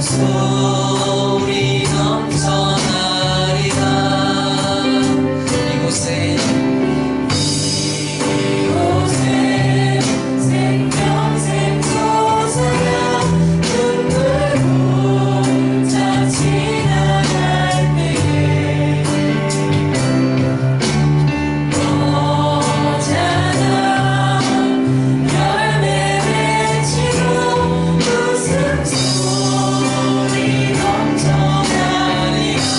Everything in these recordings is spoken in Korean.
소리 넘쳐나리라. 이곳에 생명샘 솟아나 눈물 굴자 지나갈 때에 너잖아 열매 맺히고 웃음소리 넘쳐나리라.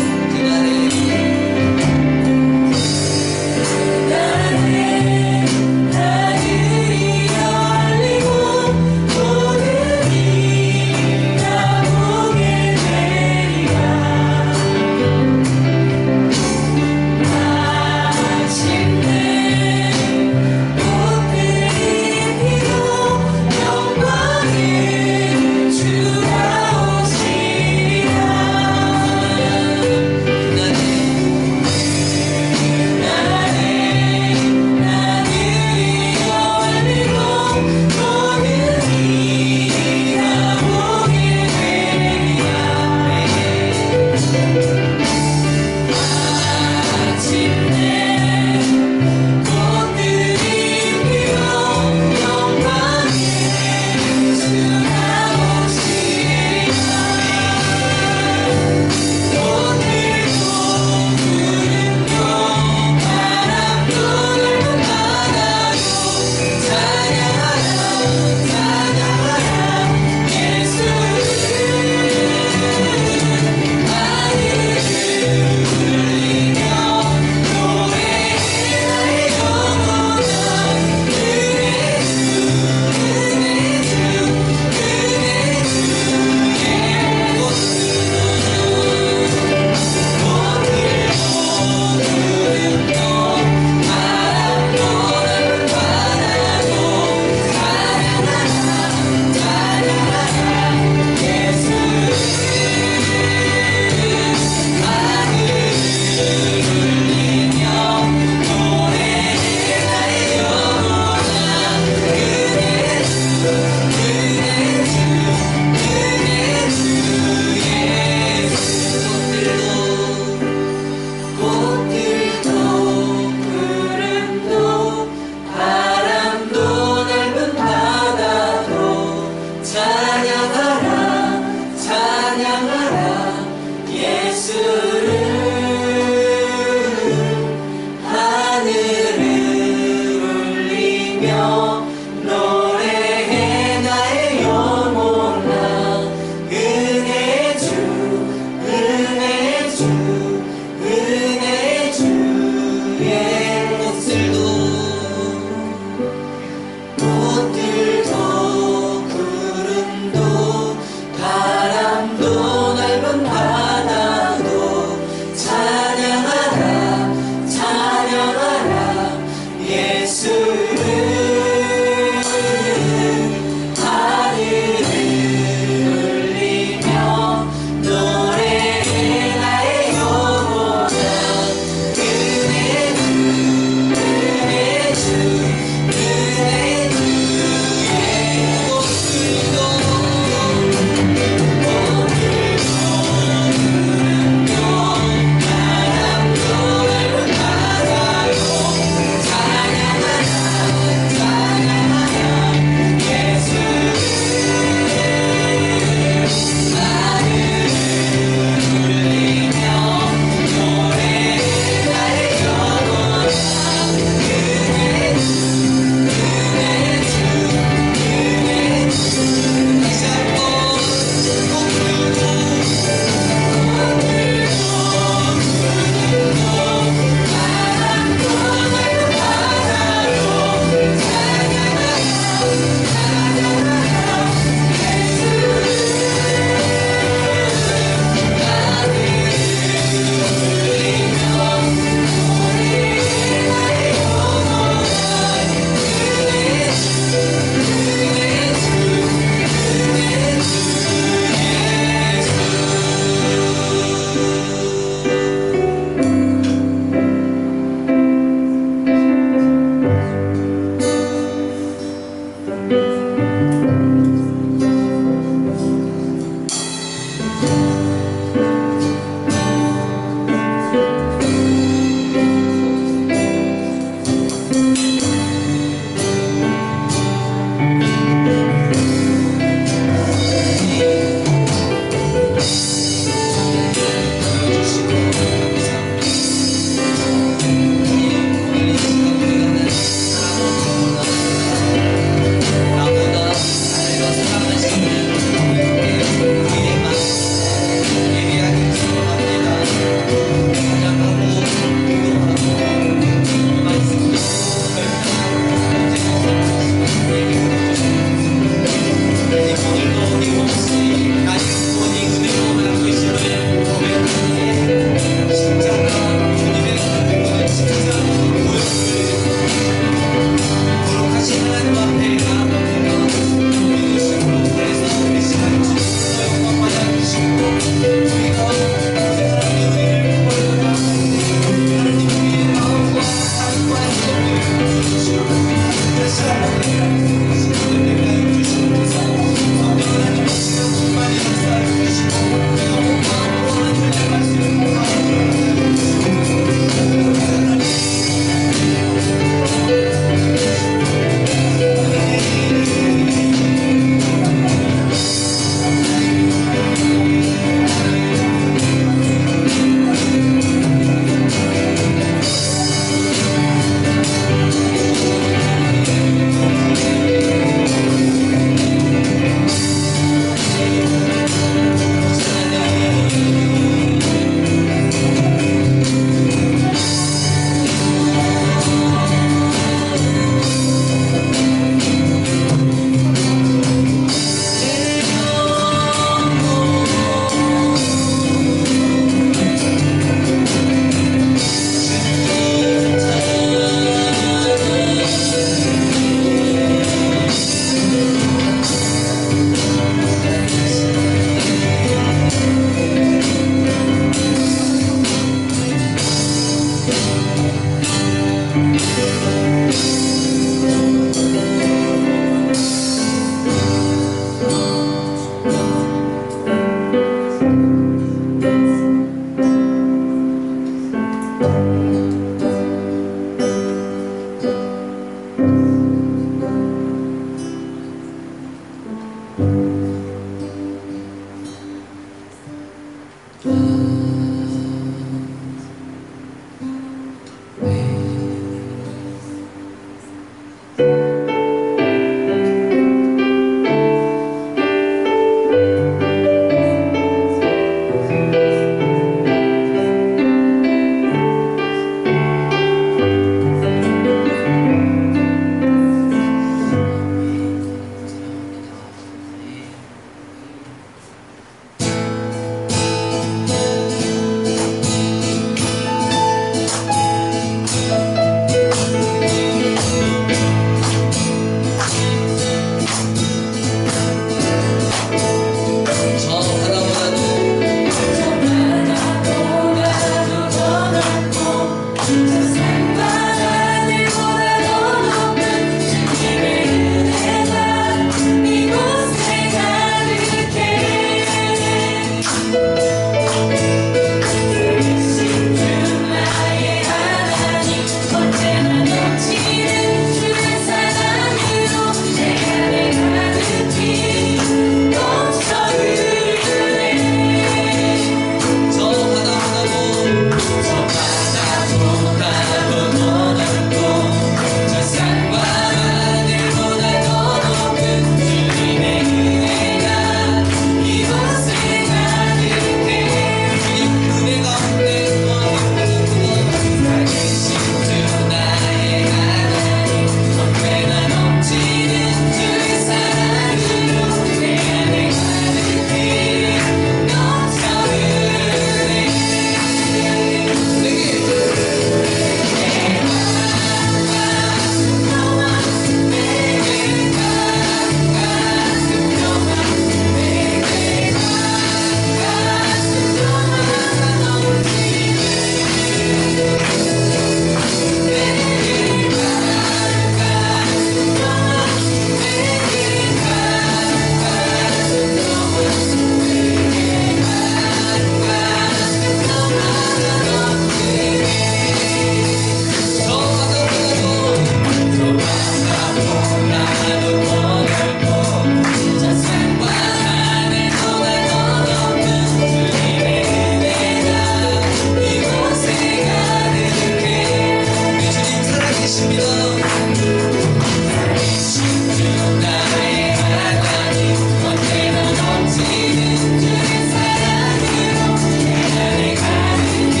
나의 하나님 언제나 넘치는 주의 사랑으로 내 안에 가는 길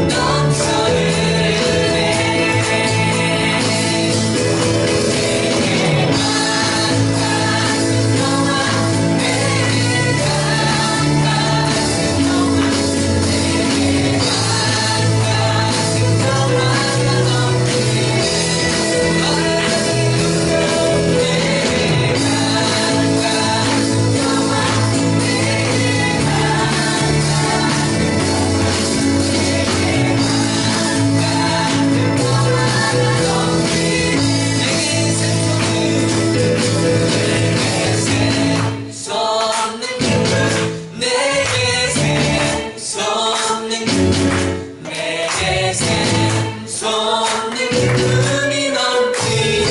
넘쳐 흐르네 내게 가까운 영화 내게 가까운 영화 내게 가까운 영화가 넘치네 솟는 기쁨이 넘치네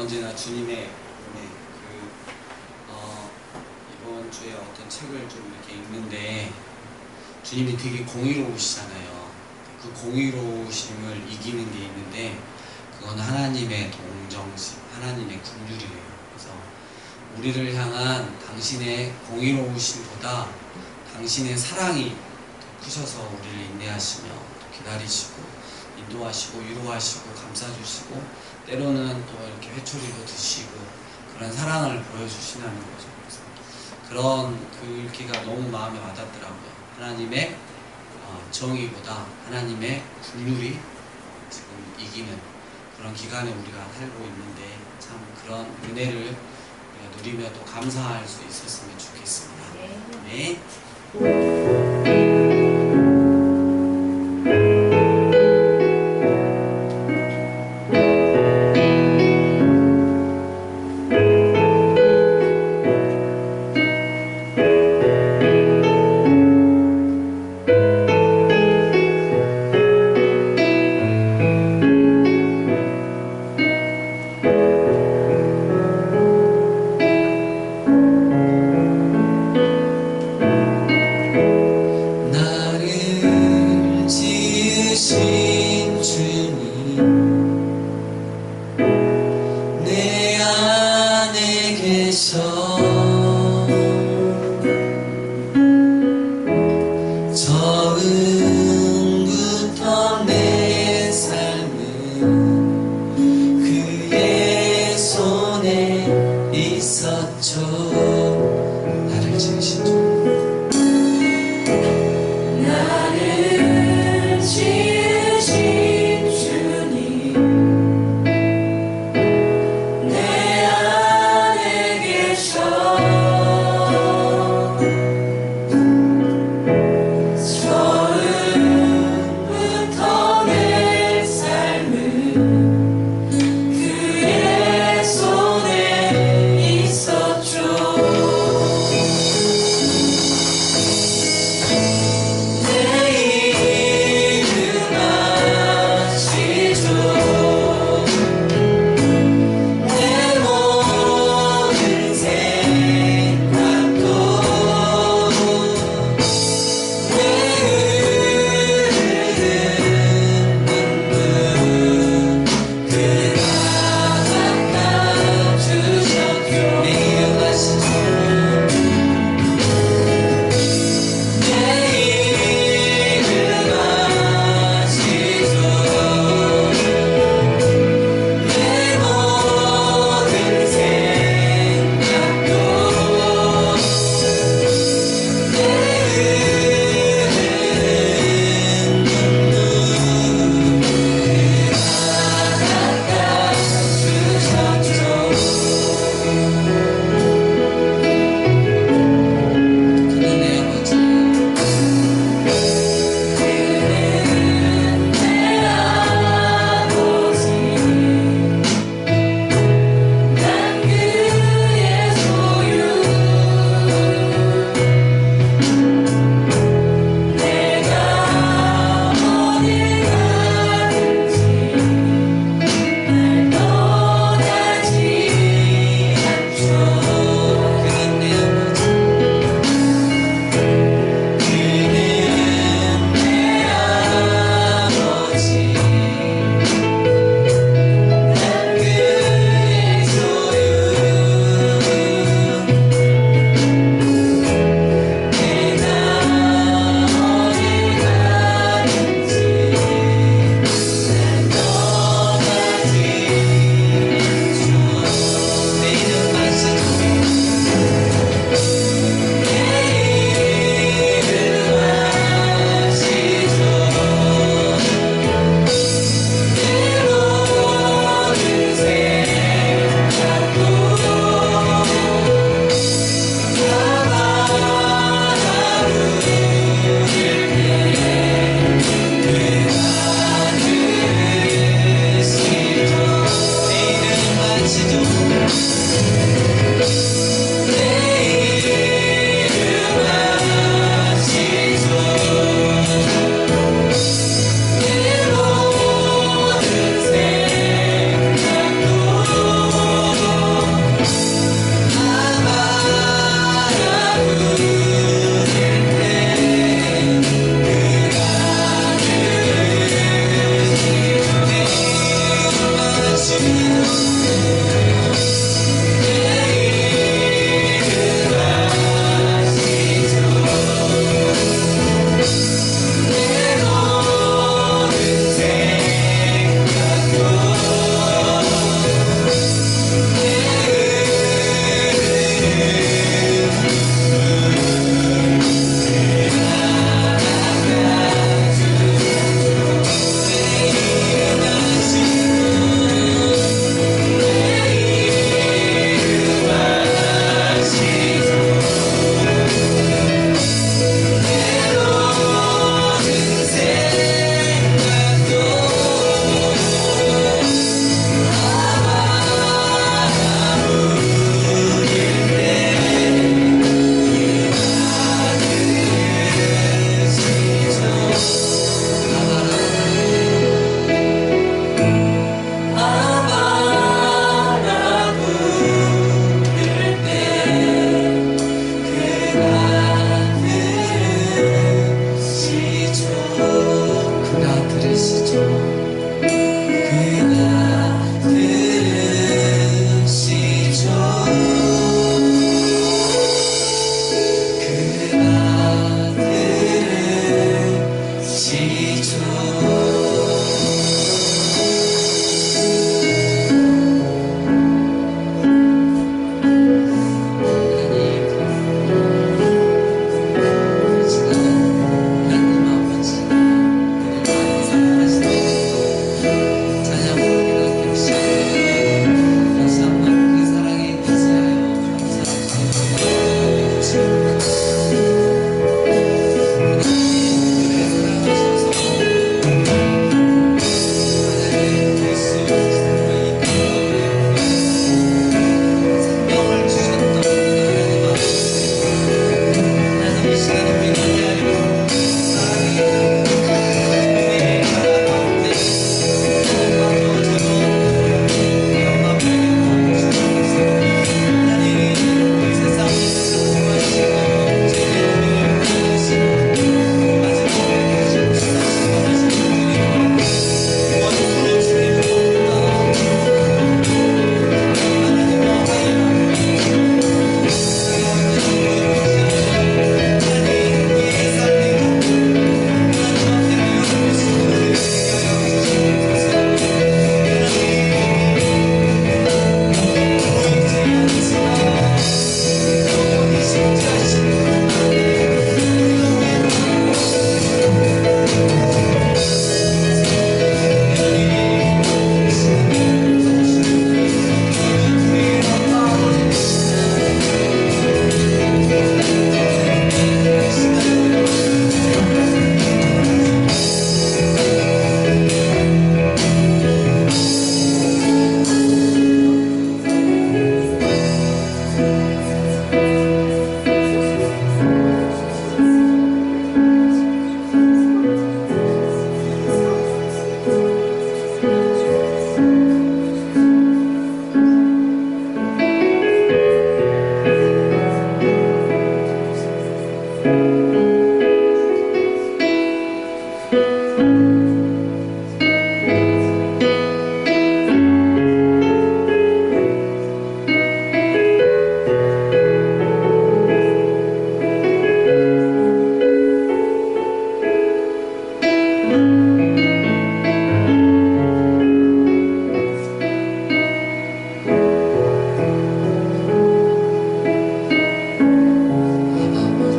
언제나 주님의 은혜, 이번 주에 어떤 책을 좀 이렇게 읽는데 주님이 되게 공의로우시잖아요. 그 공의로우심을 이기는 게 있는데 그건 하나님의 동정심, 하나님의 긍휼이에요. 그래서 우리를 향한 당신의 공의로우심보다 당신의 사랑이 더 크셔서 우리를 인내하시며 기다리시고 인도하시고 위로하시고 감싸주시고 때로는 또 이렇게 회초리도 드시고 그런 사랑을 보여주시는 거죠. 그래서 그런 글귀가 너무 마음에 와닿더라고요. 하나님의 정의보다 하나님의 긍휼이 지금 이기는 그런 기간에 우리가 살고 있는데 참 그런 은혜를 우리가 누리며 또 감사할 수 있었으면 좋겠습니다. 네.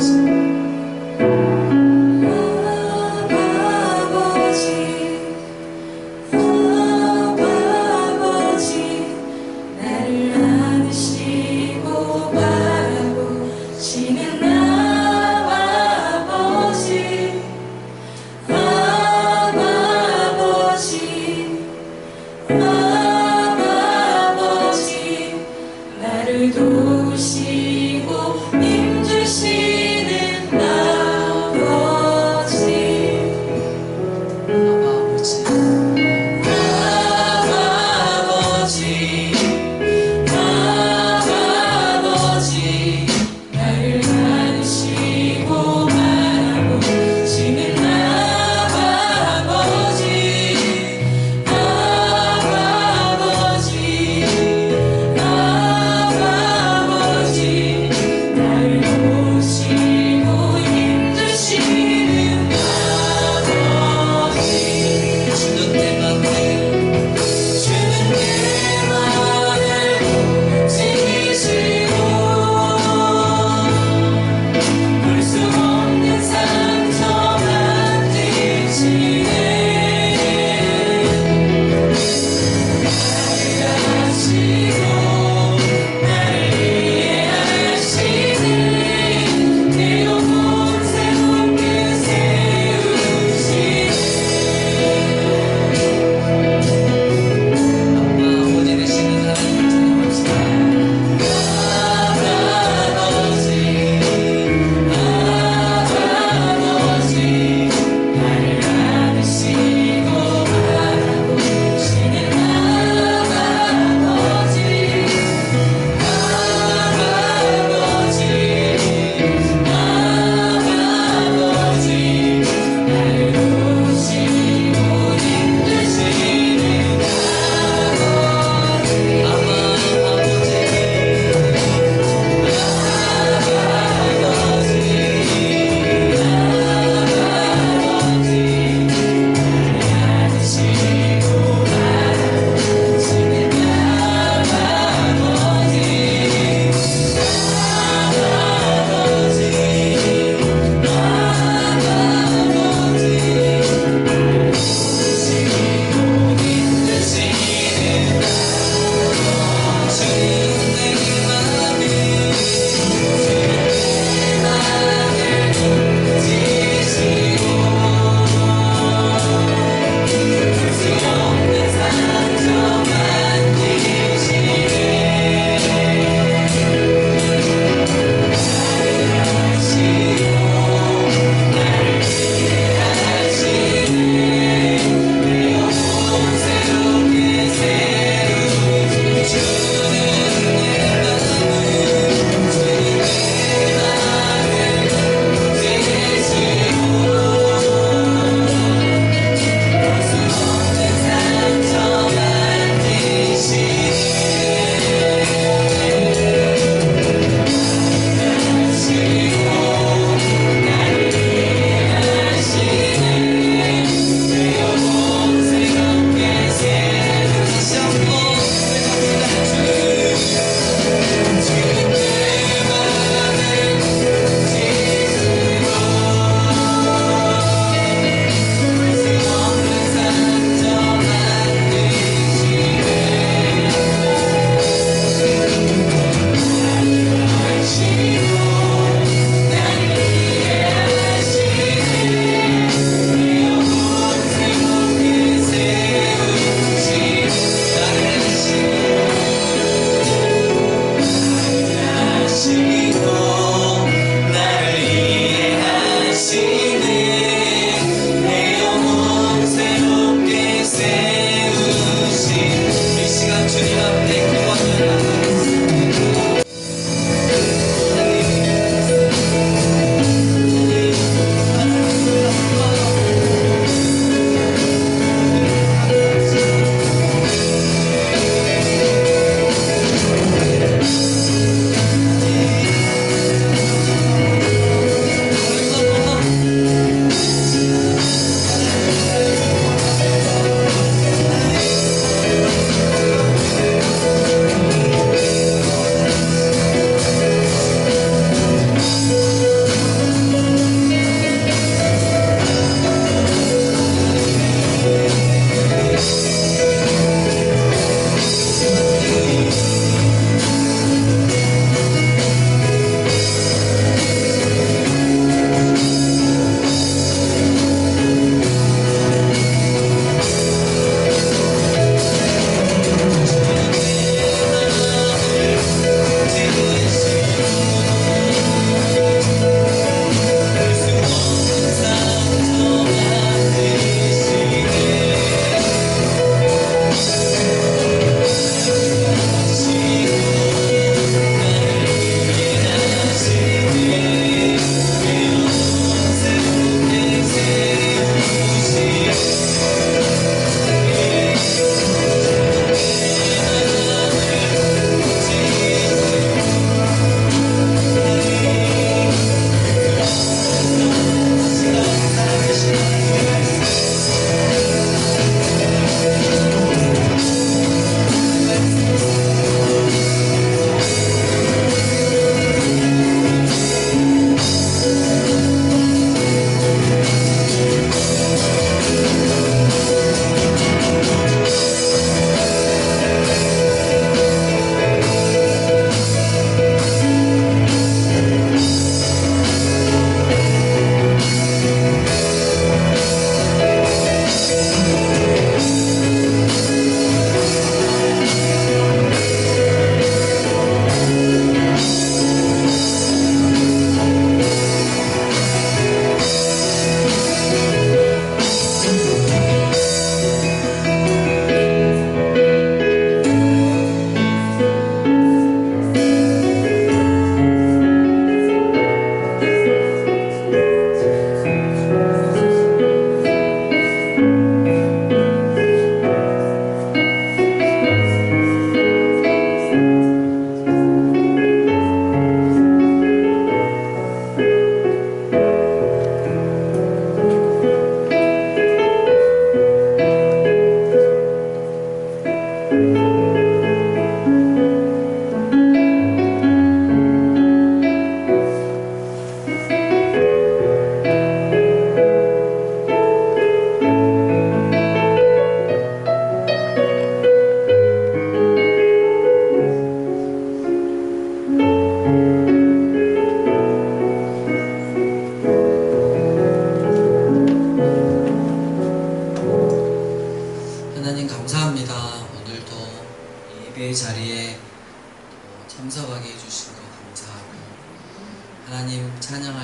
아버지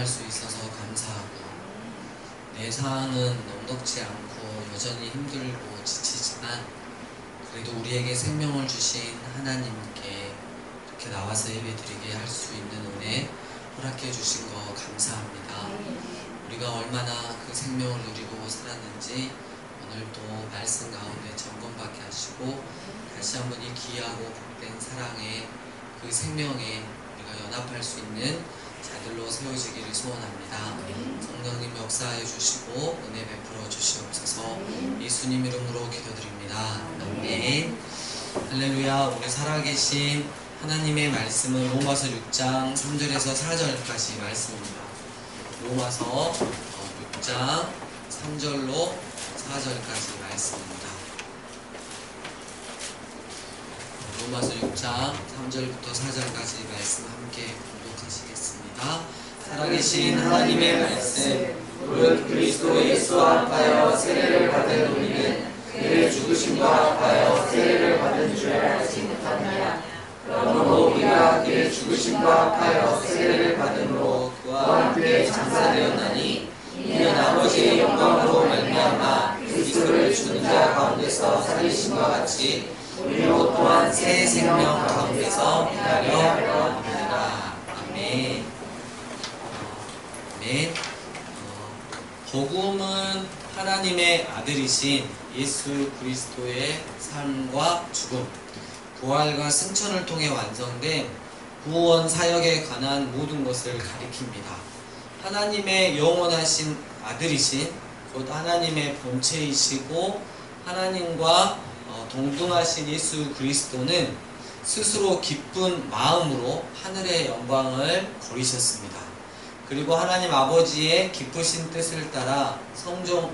나아갈 수 있어서 감사하고, 내 상황은 넉넉지 않고 여전히 힘들고 지치지만 그래도 우리에게 생명을 주신 하나님께 이렇게 나와서 예배드리게 할 수 있는 은혜 허락해 주신 거 감사합니다. 우리가 얼마나 그 생명을 누리고 살았는지 오늘도 말씀 가운데 점검받게 하시고, 다시 한번 이 귀하고 복된 사랑에, 그 생명에 우리가 연합할 수 있는 자들로 세워지기를 소원합니다. 성령님 역사해 주시고 은혜 베풀어 주시옵소서. 예수님 이름으로 기도드립니다. 아멘. 할렐루야. 우리 살아계신 하나님의 말씀은 로마서 6장 3절에서 4절까지 말씀입니다. 로마서 6장 3절로 4절까지 말씀입니다. 로마서 6장 3절부터 4절까지 말씀 함께 공독하시겠습니다. 살아계신 하나님의 말씀, 무릇 그리스도 예수와 합하여 세례를 받은 우리는 그의 죽으심과 합하여 세례를 받은 줄 알지 못하느냐. 그러므로 우리가 그의 죽으심과 합하여 세례를 받음으로 그와 함께 장사되었나니, 이는 아버지의 영광으로 말미암아 그리스도를 죽은 자 가운데서 살리심과 같이 우리로 또한 새 생명 가운데서 기다려 합니다. 아멘. 아멘. 복음은 하나님의 아들이신 예수 그리스도의 삶과 죽음, 부활과 승천을 통해 완성된 구원 사역에 관한 모든 것을 가리킵니다. 하나님의 영원하신 아들이신, 곧 하나님의 본체이시고 하나님과 동등하신 예수 그리스도는 스스로 기쁜 마음으로 하늘의 영광을 버리셨습니다. 그리고 하나님 아버지의 기쁘신 뜻을 따라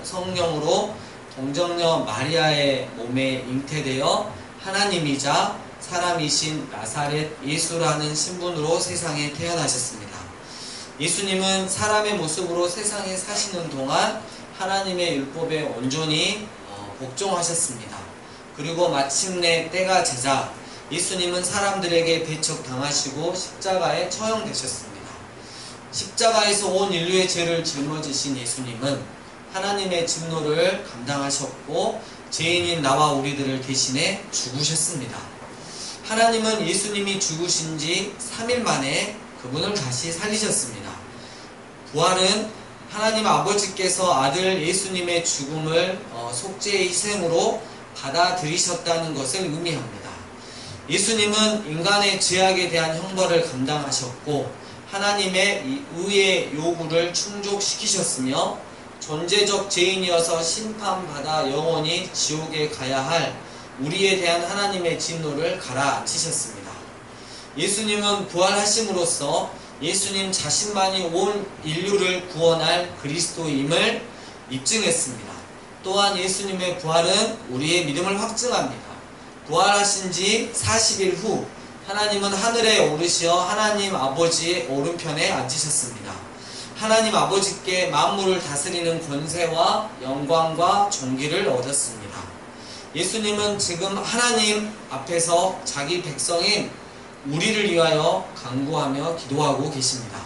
성령으로 동정녀 마리아의 몸에 잉태되어 하나님이자 사람이신 나사렛 예수라는 신분으로 세상에 태어나셨습니다. 예수님은 사람의 모습으로 세상에 사시는 동안 하나님의 율법에 온전히 복종하셨습니다. 그리고 마침내 때가 되자 예수님은 사람들에게 배척당하시고 십자가에 처형되셨습니다. 십자가에서 온 인류의 죄를 짊어지신 예수님은 하나님의 진노를 감당하셨고 죄인인 나와 우리들을 대신해 죽으셨습니다. 하나님은 예수님이 죽으신 지 3일 만에 그분을 다시 살리셨습니다. 부활은 하나님 아버지께서 아들 예수님의 죽음을 속죄의 희생으로 받아들이셨다는 것을 의미합니다. 예수님은 인간의 죄악에 대한 형벌을 감당하셨고 하나님의 의의 요구를 충족시키셨으며 존재적 죄인이어서 심판받아 영원히 지옥에 가야 할 우리에 대한 하나님의 진노를 가라앉히셨습니다. 예수님은 부활하심으로써 예수님 자신만이 온 인류를 구원할 그리스도임을 입증했습니다. 또한 예수님의 부활은 우리의 믿음을 확증합니다. 부활하신 지 40일 후 하나님은 하늘에 오르시어 하나님 아버지의 오른편에 앉으셨습니다. 하나님 아버지께 만물을 다스리는 권세와 영광과 존귀를 얻었습니다. 예수님은 지금 하나님 앞에서 자기 백성인 우리를 위하여 간구하며 기도하고 계십니다.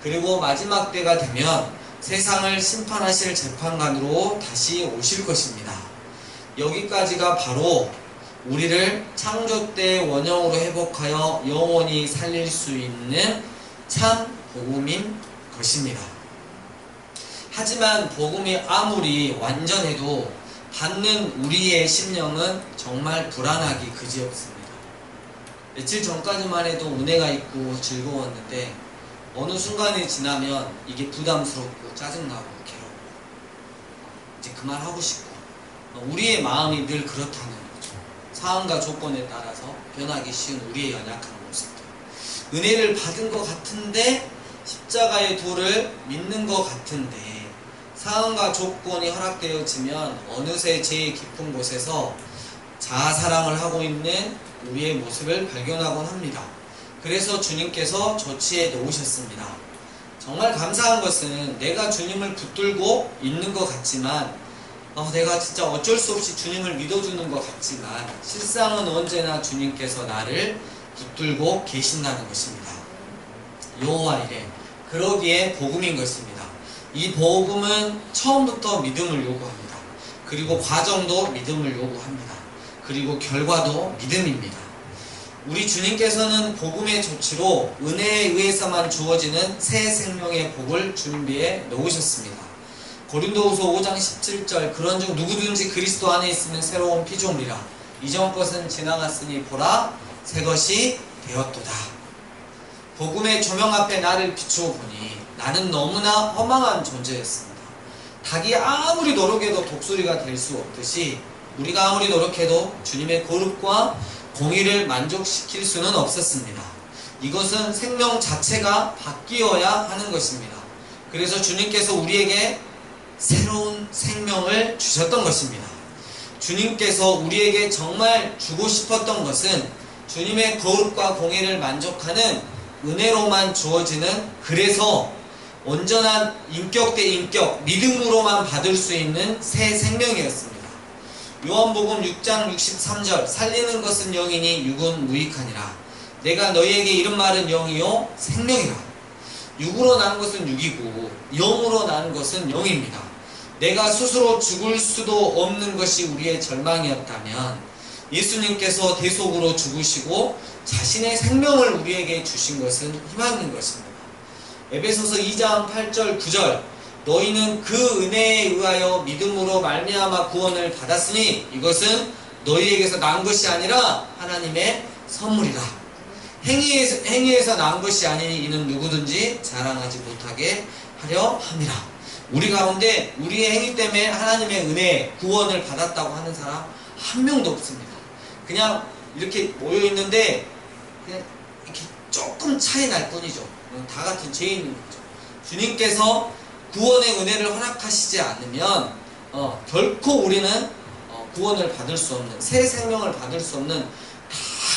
그리고 마지막 때가 되면 세상을 심판하실 재판관으로 다시 오실 것입니다. 여기까지가 바로 우리를 창조 때의 원형으로 회복하여 영원히 살릴 수 있는 참 복음인 것입니다. 하지만 복음이 아무리 완전해도 받는 우리의 심령은 정말 불안하기 그지없습니다. 며칠 전까지만 해도 은혜가 있고 즐거웠는데 어느 순간이 지나면 이게 부담스럽고 짜증나고 괴롭고 이제 그만하고 싶고, 우리의 마음이 늘 그렇다는 거죠. 상황과 조건에 따라서 변하기 쉬운 우리의 연약한 모습들. 은혜를 받은 것 같은데 십자가의 도를 믿는 것 같은데 상황과 조건이 허락되어지면 어느새 제일 깊은 곳에서 자아사랑을 하고 있는 우리의 모습을 발견하곤 합니다. 그래서 주님께서 조치해 놓으셨습니다. 정말 감사한 것은 내가 주님을 붙들고 있는 것 같지만 내가 진짜 어쩔 수 없이 주님을 믿어주는 것 같지만 실상은 언제나 주님께서 나를 붙들고 계신다는 것입니다. 여호와 이레, 그러기에 복음인 것입니다. 이 복음은 처음부터 믿음을 요구합니다. 그리고 과정도 믿음을 요구합니다. 그리고 결과도 믿음입니다. 우리 주님께서는 복음의 조치로 은혜에 의해서만 주어지는 새 생명의 복을 준비해 놓으셨습니다. 고린도후서 5장 17절 그런즉 누구든지 그리스도 안에 있으면 새로운 피조물이라 이전 것은 지나갔으니 보라 새 것이 되었도다. 복음의 조명 앞에 나를 비추어 보니 나는 너무나 허망한 존재였습니다. 닭이 아무리 노력해도 독수리가 될 수 없듯이 우리가 아무리 노력해도 주님의 거룩과 공의를 만족시킬 수는 없었습니다. 이것은 생명 자체가 바뀌어야 하는 것입니다. 그래서 주님께서 우리에게 새로운 생명을 주셨던 것입니다. 주님께서 우리에게 정말 주고 싶었던 것은 주님의 거룩과 공의를 만족하는 은혜로만 주어지는, 그래서 온전한 인격 대 인격 믿음으로만 받을 수 있는 새 생명이었습니다. 요한복음 6장 63절 살리는 것은 영이니 육은 무익하니라. 내가 너희에게 이른 말은 영이요 생명이라. 육으로 난 것은 육이고 영으로 난 것은 영입니다. 내가 스스로 죽을 수도 없는 것이 우리의 절망이었다면 예수님께서 대속으로 죽으시고 자신의 생명을 우리에게 주신 것은 희망인 것입니다. 에베소서 2장 8절 9절 너희는 그 은혜에 의하여 믿음으로 말미암아 구원을 받았으니 이것은 너희에게서 난 것이 아니라 하나님의 선물이라. 행위에서 난 것이 아니니 이는 누구든지 자랑하지 못하게 하려 함이라. 우리 가운데 우리의 행위 때문에 하나님의 은혜, 구원을 받았다고 하는 사람 한 명도 없습니다. 그냥 이렇게 모여있는데 그냥 이렇게 조금 차이 날 뿐이죠. 다 같은 죄인인 거죠. 주님께서 구원의 은혜를 허락하시지 않으면 결코 우리는 구원을 받을 수 없는, 새 생명을 받을 수 없는 다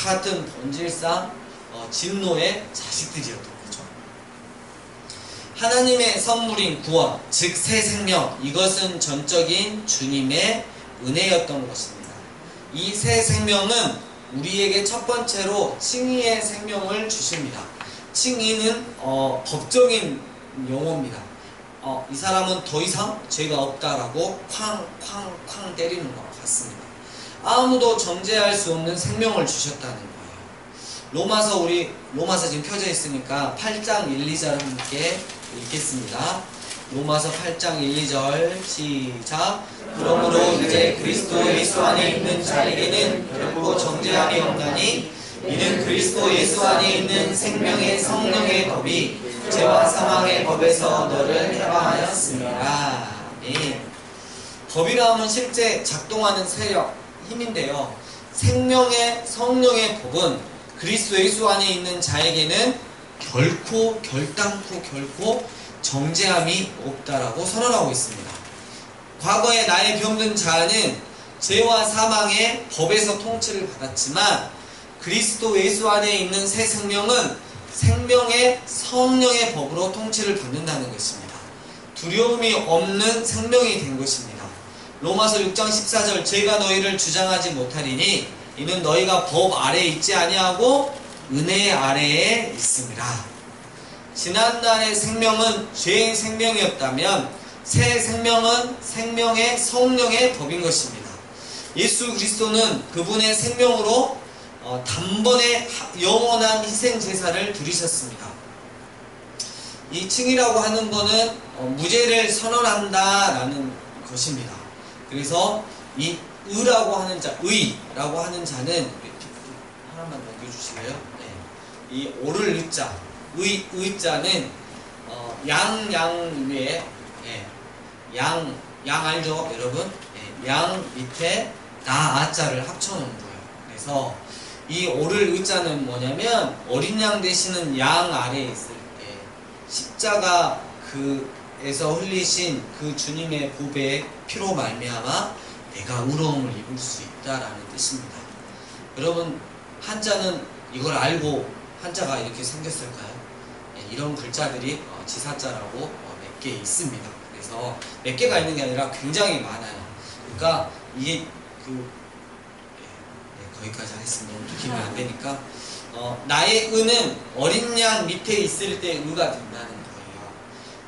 같은 본질상 진노의 자식들이었던 거죠. 하나님의 선물인 구원, 즉 새 생명, 이것은 전적인 주님의 은혜였던 것입니다. 이 새 생명은 우리에게 첫 번째로 칭의의 생명을 주십니다. 칭의는 법적인 용어입니다. 이 사람은 더 이상 죄가 없다라고 쾅 때리는 것 같습니다. 아무도 정죄할 수 없는 생명을 주셨다는 거예요. 로마서 지금 펴져 있으니까 8장 1, 2절 함께 읽겠습니다. 로마서 8장 1, 2절 시작. 그러므로 이제 그리스도 예수 안에 있는 자에게는 결코 정죄함이 없나니 이는 그리스도 예수 안에 있는 생명의 성령의 법이 죄와 사망의 법에서 너를 해방하였습니다. 법이라 하면 실제 작동하는 세력, 힘인데요. 생명의 성령의 법은 그리스도 예수 안에 있는 자에게는 결코 정죄함이 없다라고 선언하고 있습니다. 과거에 나의 병든 자는 죄와 사망의 법에서 통치를 받았지만 그리스도 예수 안에 있는 새 생명은 생명의 성령의 법으로 통치를 받는다는 것입니다. 두려움이 없는 생명이 된 것입니다. 로마서 6장 14절 죄가 너희를 주장하지 못하리니 이는 너희가 법 아래에 있지 아니하고 은혜 아래에 있습니다. 지난날의 생명은 죄의 생명이었다면 새 생명은 생명의 성령의 법인 것입니다. 예수 그리스도는 그분의 생명으로 단번에 영원한 희생 제사를 드리셨습니다. 이 칭이라고 하는 것은 무죄를 선언한다라는 것입니다. 그래서 이 의라고 하는 자, 의라고 하는 자는 하나만 넘겨주실래요? 네. 이 오를 의자, 의자는 양 위에 양 알죠, 여러분? 양 밑에 아자를 합쳐놓은 거예요. 그래서 이 오를 의자는 뭐냐면 어린 양 되시는 양 아래에 있을 때 십자가 그에서 흘리신 그 주님의 보배의 피로 말미암아 내가 의로움을 입을 수 있다라는 뜻입니다. 여러분 한자는 이걸 알고 한자가 이렇게 생겼을까요? 이런 글자들이 지사자라고 몇 개 있습니다. 그래서 몇 개가 있는 게 아니라 굉장히 많아요. 그러니까 이게 거기까지 하겠습니다. 너무 느끼면 안 되니까 나의 의는 어린 양 밑에 있을 때 의가 된다는 거예요.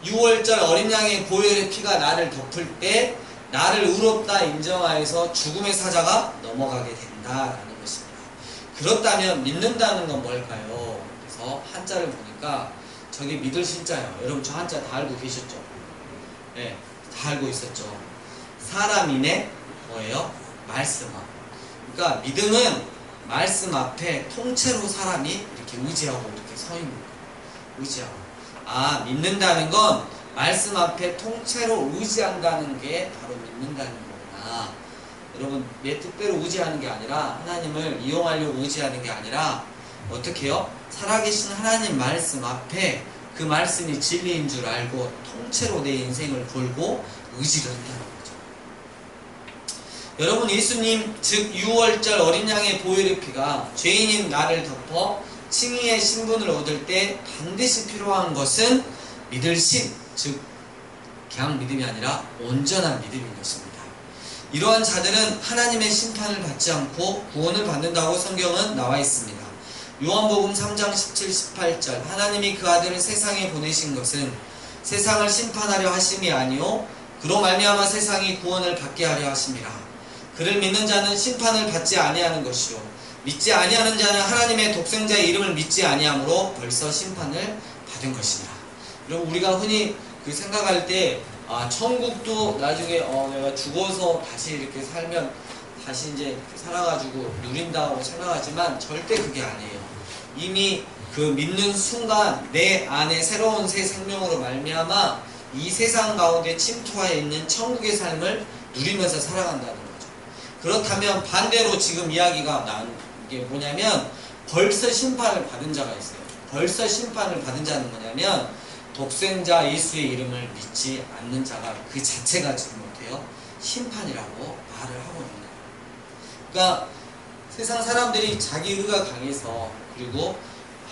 6월절 어린 양의 보혈의 피가 나를 덮을 때 나를 의롭다 인정하여서 죽음의 사자가 넘어가게 된다라는 것입니다. 그렇다면 믿는다는 건 뭘까요? 그래서 한자를 보니까 저기 믿을 신자예요. 여러분 저 한자 다 알고 계셨죠? 네, 다 알고 있었죠. 사람이네 뭐예요? 말씀 앞. 그러니까 믿음은 말씀 앞에 통째로 사람이 이렇게 의지하고 이렇게 서 있는 거예요. 의지하고. 아, 믿는다는 건 말씀 앞에 통째로 의지한다는 게 바로 믿는다는 거구나. 여러분, 내 뜻대로 의지하는 게 아니라 하나님을 이용하려고 의지하는 게 아니라 어떻게 해요? 살아계신 하나님 말씀 앞에 그 말씀이 진리인 줄 알고 통째로 내 인생을 걸고 의지를 한다는 거죠. 여러분, 예수님 즉 6월절 어린 양의 보혈의 피가 죄인인 나를 덮어 칭의의 신분을 얻을 때 반드시 필요한 것은 믿을 신, 즉 그냥 믿음이 아니라 온전한 믿음인 것입니다. 이러한 자들은 하나님의 심판을 받지 않고 구원을 받는다고 성경은 나와 있습니다. 요한복음 3장 17, 18절 하나님이 그 아들을 세상에 보내신 것은 세상을 심판하려 하심이 아니요 그로 말미암아 세상이 구원을 받게 하려 하심이라. 그를 믿는 자는 심판을 받지 아니하는 것이요 믿지 아니하는 자는 하나님의 독생자의 이름을 믿지 아니하므로 벌써 심판을 받은 것이라. 여러분, 우리가 흔히 그 생각할 때 천국도 나중에 내가 죽어서 다시 이렇게 살면 다시 이제 살아가지고 누린다고 생각하지만 절대 그게 아니에요. 이미 그 믿는 순간 내 안에 새로운 새 생명으로 말미암아 이 세상 가운데 침투하여 있는 천국의 삶을 누리면서 살아간다는 거죠. 그렇다면 반대로 지금 이야기가 나온 게 뭐냐면 벌써 심판을 받은 자가 있어요. 벌써 심판을 받은 자는 뭐냐면 독생자 예수의 이름을 믿지 않는 자가 그 자체가 지금 못해요. 심판이라고 말을 하고 있는 거예요. 그러니까 세상 사람들이 자기 의가 강해서 그리고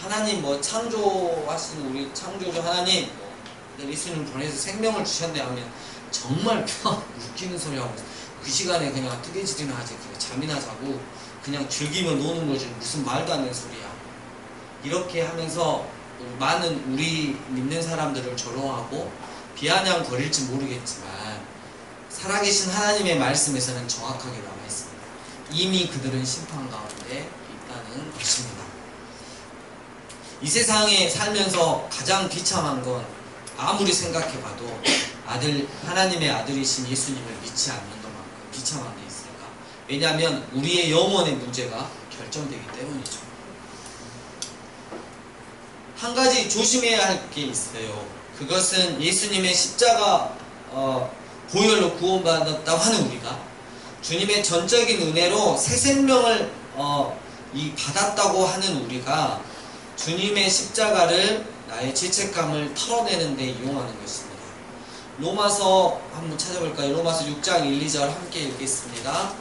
하나님 창조하신 우리 창조주 하나님 예수님 보내서 생명을 주셨네 하면 정말 웃기는 소리 하고 그 시간에 그냥 뜨개질이나 하지 잠이나 자고 그냥 즐기며 노는 거지 무슨 말도 안 되는 소리야. 이렇게 하면서 많은 우리 믿는 사람들을 조롱하고 비아냥거릴지 모르겠지만 살아계신 하나님의 말씀에서는 정확하게 나와 있습니다. 이미 그들은 심판 가운데 있다는 것입니다. 이 세상에 살면서 가장 비참한 건 아무리 생각해봐도 하나님의 아들이신 예수님을 믿지 않는 것만큼 비참한 게 있을까? 왜냐하면 우리의 영혼의 문제가 결정되기 때문이죠. 한 가지 조심해야 할 게 있어요. 그것은 예수님의 십자가 보혈로 구원받았다고 하는 우리가 주님의 전적인 은혜로 새 생명을 받았다고 하는 우리가 주님의 십자가를 나의 죄책감을 털어내는 데 이용하는 것입니다. 로마서 한번 찾아볼까요? 로마서 6장 1, 2절 함께 읽겠습니다.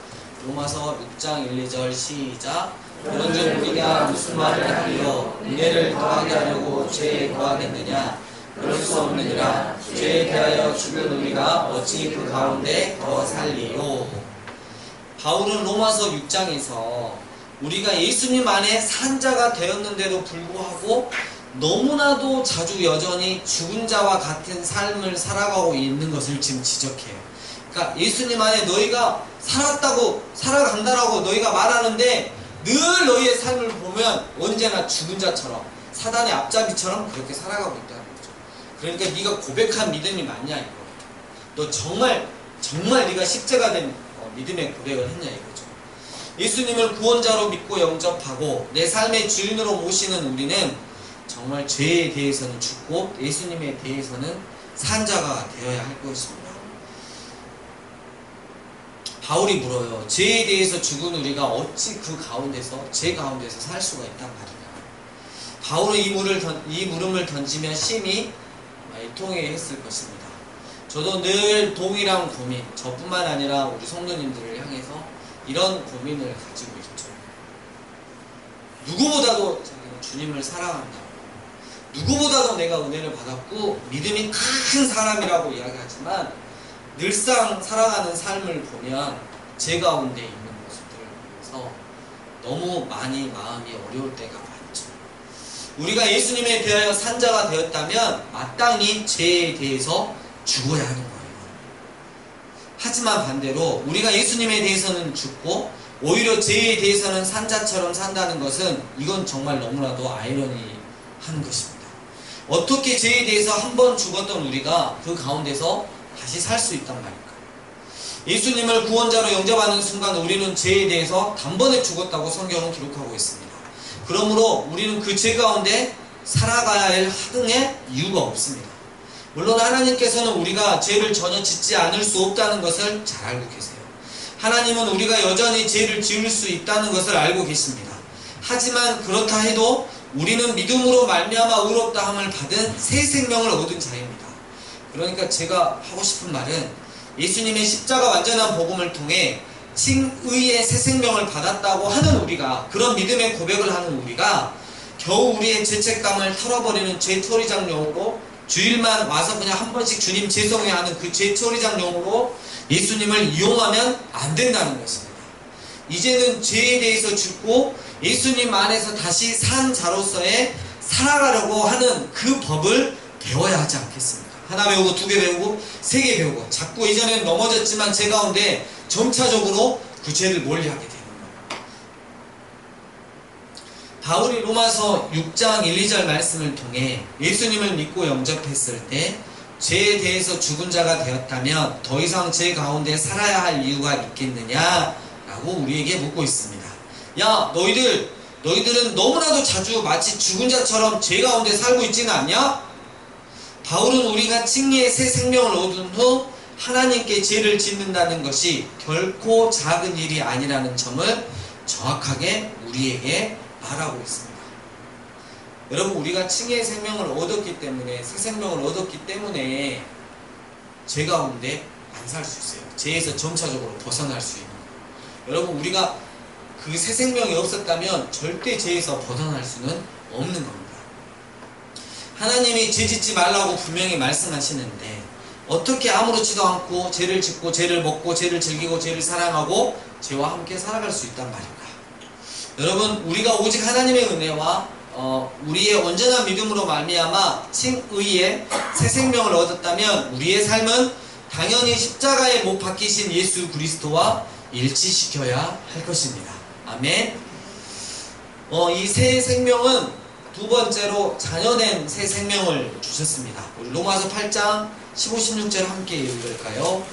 로마서 6장 1, 2절 시작. 그런즉 우리가 무슨 말을 하리요 은혜를 더하게 하려고 죄에 더하겠느냐 그럴 수 없느니라. 죄에 대하여 죽은 우리가 어찌 그 가운데 더 살리요. 바울은 로마서 6장에서 우리가 예수님 안에 산 자가 되었는데도 불구하고 너무나도 자주 여전히 죽은 자와 같은 삶을 살아가고 있는 것을 지금 지적해요. 그러니까 예수님 안에 너희가 살아간다라고 너희가 말하는데 늘 너희의 삶을 보면 언제나 죽은 자처럼 사단의 앞잡이처럼 그렇게 살아가고 있다는 거죠. 그러니까 네가 고백한 믿음이 맞냐 이거. 너 정말 네가 십자가 된 믿음의 고백을 했냐 이거죠. 예수님을 구원자로 믿고 영접하고 내 삶의 주인으로 모시는 우리는 정말 죄에 대해서는 죽고 예수님에 대해서는 산 자가 되어야 할 것입니다. 바울이 물어요. 죄에 대해서 죽은 우리가 어찌 죄 가운데서 살 수가 있단 말이냐. 바울은 이 물음을 던지면 심히 애통해했을 것입니다. 저도 늘 동일한 고민, 저뿐만 아니라 우리 성도님들을 향해서 이런 고민을 가지고 있죠. 누구보다도 주님을 사랑한다고, 누구보다도 내가 은혜를 받았고 믿음이 큰 사람이라고 이야기하지만 늘상 살아가는 삶을 보면 제 가운데 있는 모습들을 보면서 너무 많이 마음이 어려울 때가 많죠. 우리가 예수님에 대하여 산자가 되었다면 마땅히 죄에 대해서 죽어야 하는 거예요. 하지만 반대로 우리가 예수님에 대해서는 죽고 오히려 죄에 대해서는 산자처럼 산다는 것은 이건 정말 너무나도 아이러니한 것입니다. 어떻게 죄에 대해서 한 번 죽었던 우리가 그 가운데서 다시 살 수 있단 말일까? 예수님을 구원자로 영접하는 순간 우리는 죄에 대해서 단번에 죽었다고 성경은 기록하고 있습니다. 그러므로 우리는 그 죄 가운데 살아가야 할 하등의 이유가 없습니다. 물론 하나님께서는 우리가 죄를 전혀 짓지 않을 수 없다는 것을 잘 알고 계세요. 하나님은 우리가 여전히 죄를 지을 수 있다는 것을 알고 계십니다. 하지만 그렇다 해도 우리는 믿음으로 말미암아 의롭다함을 받은 새 생명을 얻은 자입니다. 그러니까 제가 하고 싶은 말은 예수님의 십자가 완전한 복음을 통해 칭의의 새 생명을 받았다고 하는 우리가, 그런 믿음의 고백을 하는 우리가 겨우 우리의 죄책감을 털어버리는 죄처리장용으로 주일만 와서 그냥 한 번씩 주님 죄송해요 하는 그 죄처리장용으로 예수님을 이용하면 안 된다는 것입니다. 이제는 죄에 대해서 죽고 예수님 안에서 다시 산 자로서의 살아가려고 하는 그 법을 배워야 하지 않겠습니까? 하나 배우고 두 개 배우고 세 개 배우고 자꾸 이전에는 넘어졌지만 제 가운데 점차적으로 그 죄를 멀리하게 되는 거예요. 바울이 로마서 6장 1, 2절 말씀을 통해 예수님을 믿고 영접했을 때 죄에 대해서 죽은 자가 되었다면 더 이상 죄 가운데 살아야 할 이유가 있겠느냐라고 우리에게 묻고 있습니다. 야, 너희들은 너무나도 자주 마치 죽은 자처럼 죄 가운데 살고 있지는 않냐? 바울은 우리가 칭의의 새 생명을 얻은 후 하나님께 죄를 짓는다는 것이 결코 작은 일이 아니라는 점을 정확하게 우리에게 말하고 있습니다. 여러분, 우리가 칭의의 생명을 얻었기 때문에, 새 생명을 얻었기 때문에 죄 가운데 안 살 수 있어요. 죄에서 점차적으로 벗어날 수 있는 거예요. 여러분, 우리가 그 새 생명이 없었다면 절대 죄에서 벗어날 수는 없는 겁니다. 하나님이 죄 짓지 말라고 분명히 말씀하시는데 어떻게 아무렇지도 않고 죄를 짓고 죄를 먹고 죄를 즐기고 죄를 사랑하고 죄와 함께 살아갈 수 있단 말인가? 여러분, 우리가 오직 하나님의 은혜와 우리의 온전한 믿음으로 말미암아 칭의의 새 생명을 얻었다면 우리의 삶은 당연히 십자가에 못 박히신 예수 그리스도와 일치시켜야 할 것입니다. 아멘. 이 새 생명은 두 번째로 자녀된 새 생명을 주셨습니다. 우리 로마서 8장 15, 16절 함께 읽을까요?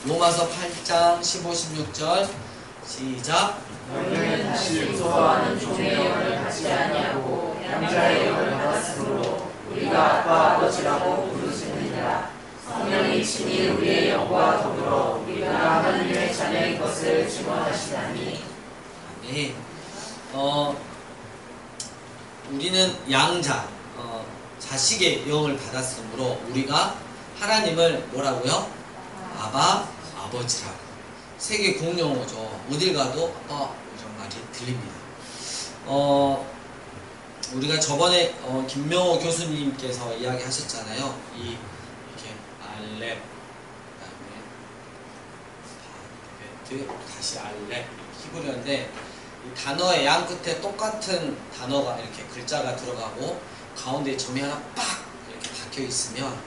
로마서 8장 15, 16절 시작. 너희는 다시 용서하는 종의 영을 갖지 아니하고 양자의 영을 받았으므로 우리가 아빠 아버지라고 부르시느니라. 성령이 친히 우리의 영과 더불어 우리가 하나님의 자녀인 것을 증언하시나니. 네. 우리는 양자, 자식의 영을 받았으므로 우리가 하나님을 뭐라고요? 아바, 아버지라고. 세계 공용어죠. 어딜 가도 아빠 이런 말이 들립니다. 우리가 저번에 김명호 교수님께서 이야기하셨잖아요. 이렇게 알렙, 그다음에 바베트, 다시 알렙, 히브리어인데 이 단어의 양 끝에 똑같은 단어가 이렇게 글자가 들어가고 가운데 점이 하나 빡 이렇게 박혀 있으면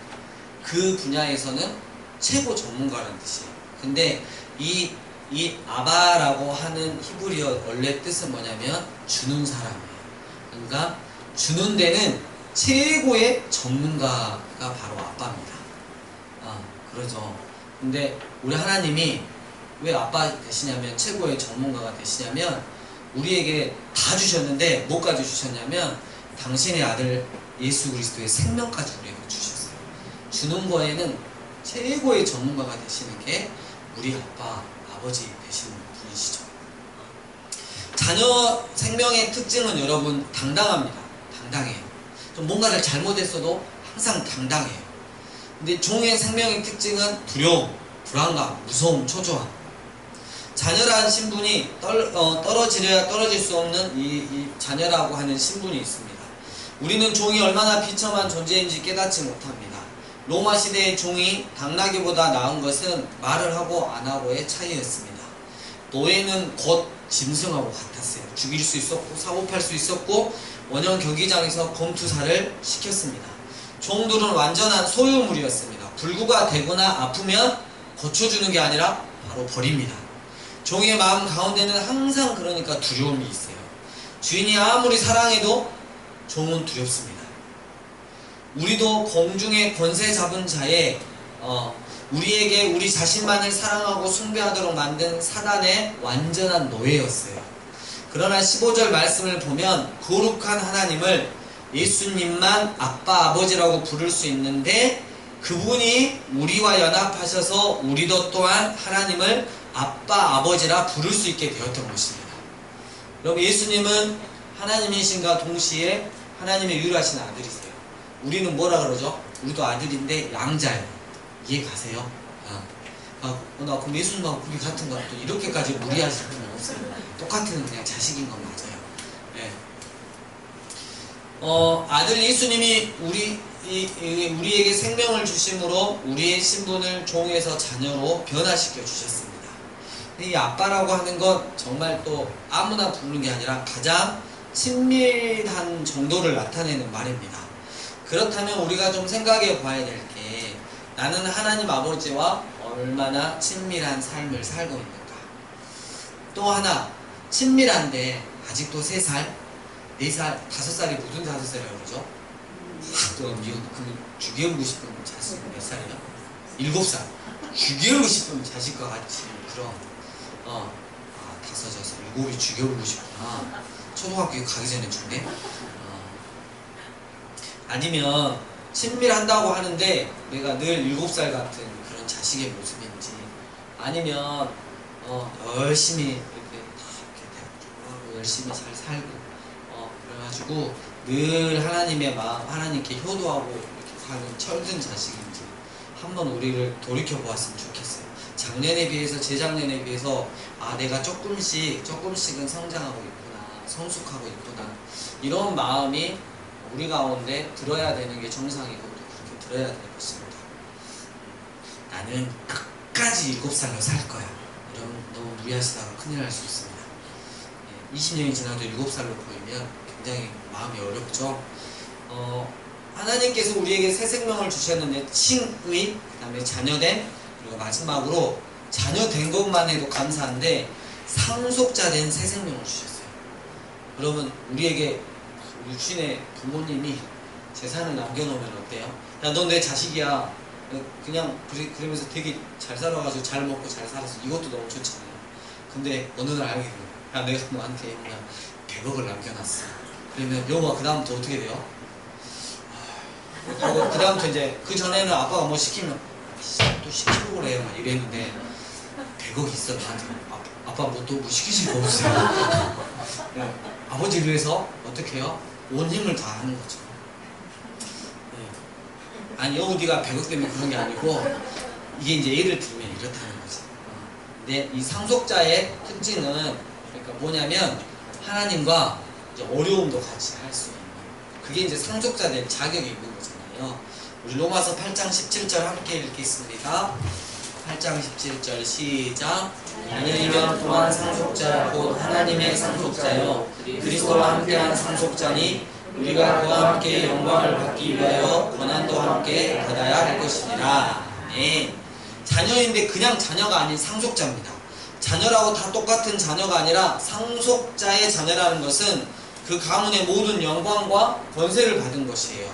그 분야에서는 최고 전문가라는 뜻이에요. 근데 이 아바라고 하는 히브리어 원래 뜻은 뭐냐면 주는 사람이에요. 그러니까 주는 데는 최고의 전문가가 바로 아빠입니다. 그러죠. 근데 우리 하나님이 왜 아빠 되시냐면, 최고의 전문가가 되시냐면 우리에게 다 주셨는데 뭐까지 주셨냐면 당신의 아들 예수 그리스도의 생명까지 우리에게 주셨어요. 주는 거에는 최고의 전문가가 되시는 게 우리 아빠, 아버지 되시는 분이시죠. 자녀 생명의 특징은 여러분 당당합니다. 당당해요. 좀 뭔가를 잘못했어도 항상 당당해요. 근데 종의 생명의 특징은 두려움, 불안감, 무서움, 초조함. 자녀라는 신분이 떨어지려야 떨어질 수 없는 이 자녀라고 하는 신분이 있습니다. 우리는 종이 얼마나 비참한 존재인지 깨닫지 못합니다. 로마 시대의 종이 당나귀보다 나은 것은 말을 하고 안 하고의 차이였습니다. 노예는 곧 짐승하고 같았어요. 죽일 수 있었고 사고팔 수 있었고 원형 경기장에서 검투사를 시켰습니다. 종들은 완전한 소유물이었습니다. 불구가 되거나 아프면 고쳐주는 게 아니라 바로 버립니다. 종의 마음 가운데는 항상 그러니까 두려움이 있어요. 주인이 아무리 사랑해도 종은 두렵습니다. 우리도 공중의 권세 잡은 자의 우리에게 우리 자신만을 사랑하고 숭배하도록 만든 사단의 완전한 노예였어요. 그러나 15절 말씀을 보면 거룩한 하나님을 예수님만 아빠 아버지라고 부를 수 있는데 그분이 우리와 연합하셔서 우리도 또한 하나님을 아빠 아버지라 부를 수 있게 되었던 것입니다. 여러분 예수님은 하나님이신가 동시에 하나님의 유일하신 아들이세요. 우리는 뭐라 그러죠? 우리도 아들인데 양자예요. 이해 가세요? 나 그럼 예수님하고 그게 같은 거 또 이렇게까지 무리하실 필요는 없어요. 똑같은 그냥 자식인 건 맞아요. 네. 아들 예수님이 우리에게 생명을 주심으로 우리의 신분을 종에서 자녀로 변화시켜 주셨습니다. 이 아빠라고 하는 건 정말 또 아무나 부르는 게 아니라 가장 친밀한 정도를 나타내는 말입니다. 그렇다면 우리가 좀 생각해 봐야 될 게 나는 하나님 아버지와 얼마나 친밀한 삶을 살고 있는가. 또 하나 친밀한데 아직도 3살, 4살, 5살이 무슨 5살이라고 그러죠? 그럼 죽여보고 싶은 자식 몇 살이야? 7살. 죽여보고 싶은 자식과 같이 그런 5, 6, 7이 죽여보고 싶구나. 초등학교 가기 전에 죽네? 아니면 친밀한다고 하는데 내가 늘 7살 같은 그런 자식의 모습인지 아니면 열심히 이렇게 열심히 잘 살고 그래가지고 늘 하나님의 마음 하나님께 효도하고 이렇게 사는 철든 자식인지 한번 우리를 돌이켜 보았으면 좋겠어요. 작년에 비해서 재작년에 비해서 내가 조금씩은 성장하고 있구나 성숙하고 있구나 이런 마음이 우리 가운데 들어야 되는 게 정상이고 그렇게 들어야 되는 것입니다. 나는 끝까지 7살로 살 거야. 이러면 너무 무리하시다가 큰일 날 수 있습니다. 20년이 지나도 7살로 보이면 굉장히 마음이 어렵죠. 하나님께서 우리에게 새 생명을 주셨는데 칭의, 그 다음에 자녀된, 그리고 마지막으로 자녀된 것만 해도 감사한데 상속자 된 새 생명을 주셨어요. 그러면 우리에게 육신의 부모님이 재산을 남겨놓으면 어때요? 야, 넌 내 자식이야. 그냥 그러면서 되게 잘 살아가지고 잘 먹고 잘 살아서 이것도 너무 좋잖아요. 근데 어느 날 알게 돼요. 야, 내가 너한테 그냥 100억을 남겨놨어. 그러면 여보가 그 다음부터 어떻게 돼요? 하고 그 다음부터 이제 그 전에는 아빠가 뭐 시키면 또 시키고 그래 막 이랬는데 100억 있어 나한테. 아빠 뭐 또 뭐 시키실 거 없어요. 네. 아버지를 위해서 어떻게 해요? 온 힘을 다 하는 거죠. 네. 아니 여우디가 100억 때문에 그런 게 아니고 이게 이제 예를 들면 이렇다는 거죠. 근데 이 상속자의 특징은 그러니까 뭐냐면 하나님과 이제 어려움도 같이 할 수 있는 그게 이제 상속자 될 자격이 있는 거잖아요. 우리 로마서 8장 17절 함께 읽겠습니다. 8장 17절 시작. 아니면 또한 상속자 곧 하나님의 상속자여 그리스도와 함께한 상속자니 우리가 그와 함께 영광을 받기 위하여 고난도 함께 받아야 할 것이니라. 네. 자녀인데 그냥 자녀가 아닌 상속자입니다. 자녀라고 다 똑같은 자녀가 아니라 상속자의 자녀라는 것은 그 가문의 모든 영광과 권세를 받은 것이에요.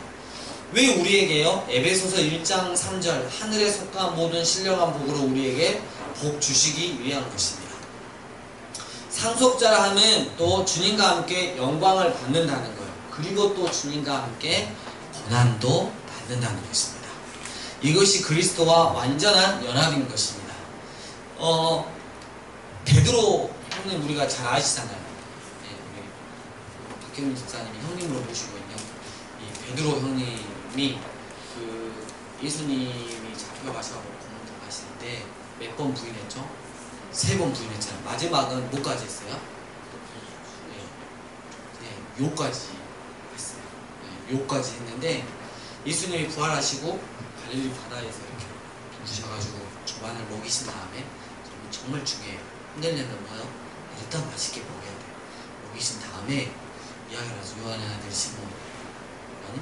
왜 우리에게요? 에베소서 1장 3절 하늘에 속한 모든 신령한 복으로 우리에게 복 주시기 위한 것입니다. 상속자라 하면 또 주님과 함께 영광을 받는다는 거예요. 그리고 또 주님과 함께 고난도 받는다는 것입니다. 이것이 그리스도와 완전한 연합인 것입니다. 베드로 형님 우리가 잘 아시잖아요. 네, 우리 박경민 집사님이 형님으로 모시고 있는 이 베드로 형님이 그 예수님이 잡혀가셔서 공문을 가실 때 몇 번 부인했죠? 3번 부인했잖아요. 마지막은 뭐까지 했어요? 네, 요까지 했어요. 네, 요까지 했는데 예수님이 부활하시고 갈릴리 바다에서 이렇게 부르셔가지고 조반을 먹이신 다음에 정말 중요해요. 흔들려면 뭐요? 일단 맛있게 먹여야 돼. 먹이신 다음에 이야기를 하죠. 요한의 아들 시몬. 아니?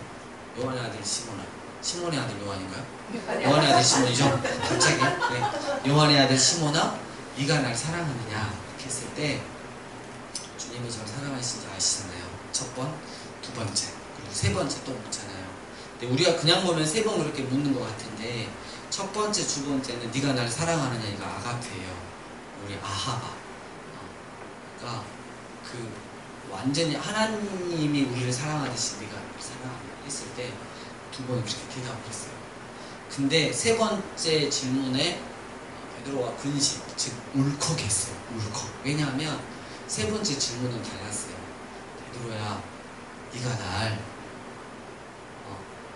요한의 아들 시몬아. 시몬의 아들 요한인가요? 요한의 아들 시몬이죠? 갑자기. 네. 요한의 아들 시몬아, 네가 날 사랑하느냐? 이렇게 했을 때 주님이 저를 사랑하신지 아시잖아요. 첫 번, 두 번째, 그리고 세 번째 또 묻잖아요. 근데 우리가 그냥 보면 세 번 그렇게 묻는 것 같은데 첫 번째, 두 번째는 네가 날 사랑하느냐, 이거 아가페예요. 우리 아하바. 그러니까 그 완전히 하나님이 우리를 사랑하듯이 네가 나를 사랑하느냐 했을 때 두 번 그렇게 대답을 했어요. 근데 세 번째 질문에 베드로가 근심, 즉 울컥했어요. 울컥. 왜냐하면 세 번째 질문은 달랐어요. 베드로야, 네가 날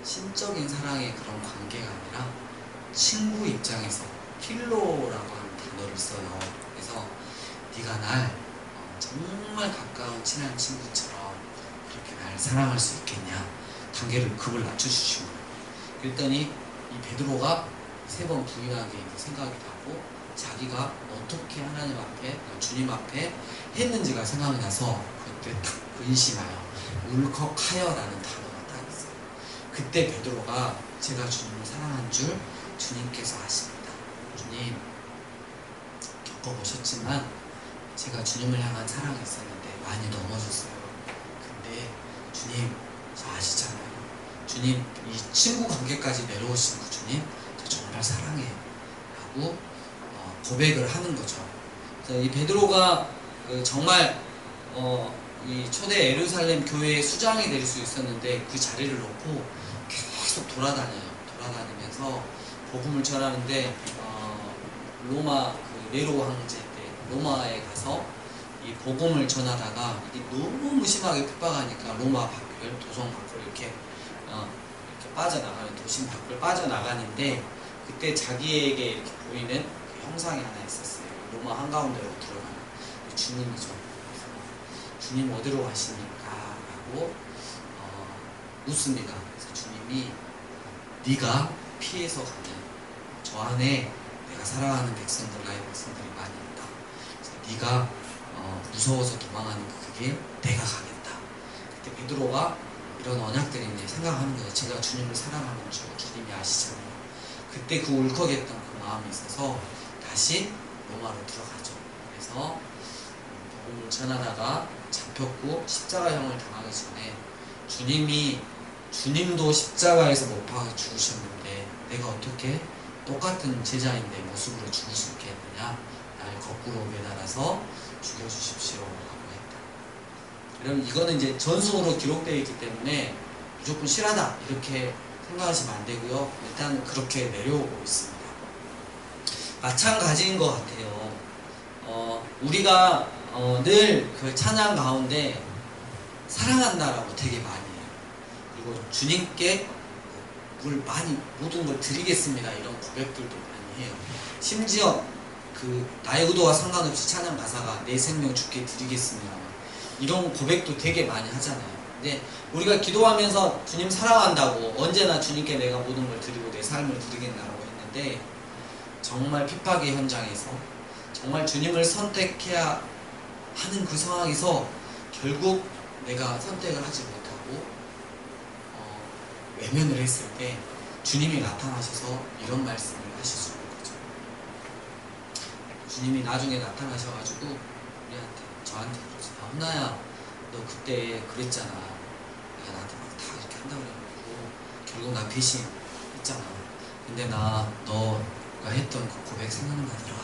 신적인 사랑의 그런 관계가 아니라 친구 입장에서 필로라고 하는 단어를 써요. 그래서 네가 날 정말 가까운 친한 친구처럼 그렇게 날 사랑할 수 있겠냐? 단계를 급을 낮춰주시고 그랬더니 이 베드로가 세 번 부인하게 생각이 나고 자기가 어떻게 하나님 앞에 주님 앞에 했는지가 생각이 나서 그때 딱 근심하여 울컥하여라는 단어가 딱 있어요. 그때 베드로가 제가 주님을 사랑한 줄 주님께서 아십니다. 주님 겪어보셨지만 제가 주님을 향한 사랑이 있었는데 많이 넘어졌어요. 근데 주님 저 아시잖아요. 주님 이 친구 관계까지 내려오신 그 주님 저 정말 사랑해요 라고 고백을 하는 거죠. 그래서 이 베드로가 정말 이 초대 예루살렘 교회의 수장이 될 수 있었는데 그 자리를 놓고 계속 돌아다니면서 복음을 전하는데 로마 그 네로 황제 때 로마에 가서 이 복음을 전하다가 이게 너무 무심하게 핍박하니까 로마 밖을 도성 밖으로 이렇게 빠져나가는 도심 밖을 빠져나가는데 그때 자기에게 이렇게 보이는 그 형상이 하나 있었어요. 로마 한가운데로 들어가는 주님이죠. 주님 어디로 가십니까? 라고 묻습니다. 그래서 주님이 네가 피해서 가는 저 안에 내가 사랑하는 백성들, 나의 백성들이 많이 있다. 그래서 네가 무서워서 도망하는 그게 내가 가겠다. 그때 베드로가 이런 언약들이 이제 생각하는 거예요. 제가 주님을 사랑하는 줄 주님이 아시잖아요. 그때 그 울컥했던 그 마음이 있어서 다시 로마로 들어가죠. 그래서 복음을 전하다가 잡혔고 십자가형을 당하기 전에 주님도 십자가에서 못 박아 죽으셨는데 내가 어떻게 똑같은 제자인데 모습으로 죽을 수 있겠느냐? 날 거꾸로 매달아서 죽여주십시오 라고 했다. 그럼 이거는 이제 전승으로 기록되어 있기 때문에 무조건 실하다 이렇게 생각하시면 안 되고요. 일단 그렇게 내려오고 있습니다. 마찬가지인 것 같아요. 우리가 늘 그 찬양 가운데 사랑한다라고 되게 많이 해요. 그리고 주님께 모든 걸 드리겠습니다 이런 고백들도 많이 해요. 심지어 그 나의 의도와 상관없이 찬양 가사가 내 생명 주께 드리겠습니다 이런 고백도 되게 많이 하잖아요. 근데 우리가 기도하면서 주님 사랑한다고 언제나 주님께 내가 모든 걸 드리고 내 삶을 드리겠다라고 했는데 정말 핍박의 현장에서 정말 주님을 선택해야 하는 그 상황에서 결국 내가 선택을 하지 못하고 외면을 했을 때 주님이 나타나셔서 이런 말씀을 하실 수 있는 거죠. 주님이 나중에 나타나셔가지고 저한테 그러지. 훈아야 너 그때 그랬잖아. 내가 나한테 막 다 이렇게 한다고 그래가지고 결국 나 배신했잖아. 근데 너가 했던 그 고백 생각나더라.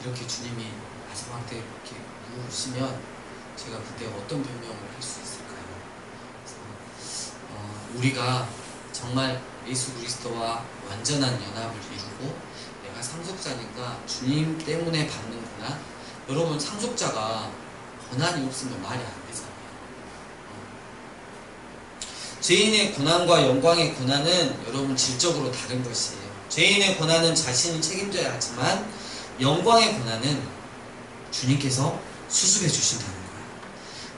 이렇게 주님이 마지막 때 이렇게 물으시면 제가 그때 어떤 변명을 할 수 있을까요? 그래서 우리가 정말 예수 그리스도와 완전한 연합을 이루고 내가 상속자니까 주님 때문에 받는 고난. 여러분 상속자가 고난이 없으면 말이 안 되잖아요. 죄인의 고난과 영광의 고난은 여러분 질적으로 다른 것이에요. 죄인의 고난은 자신이 책임져야 하지만 영광의 고난은 주님께서 수습해 주신다는 거예요.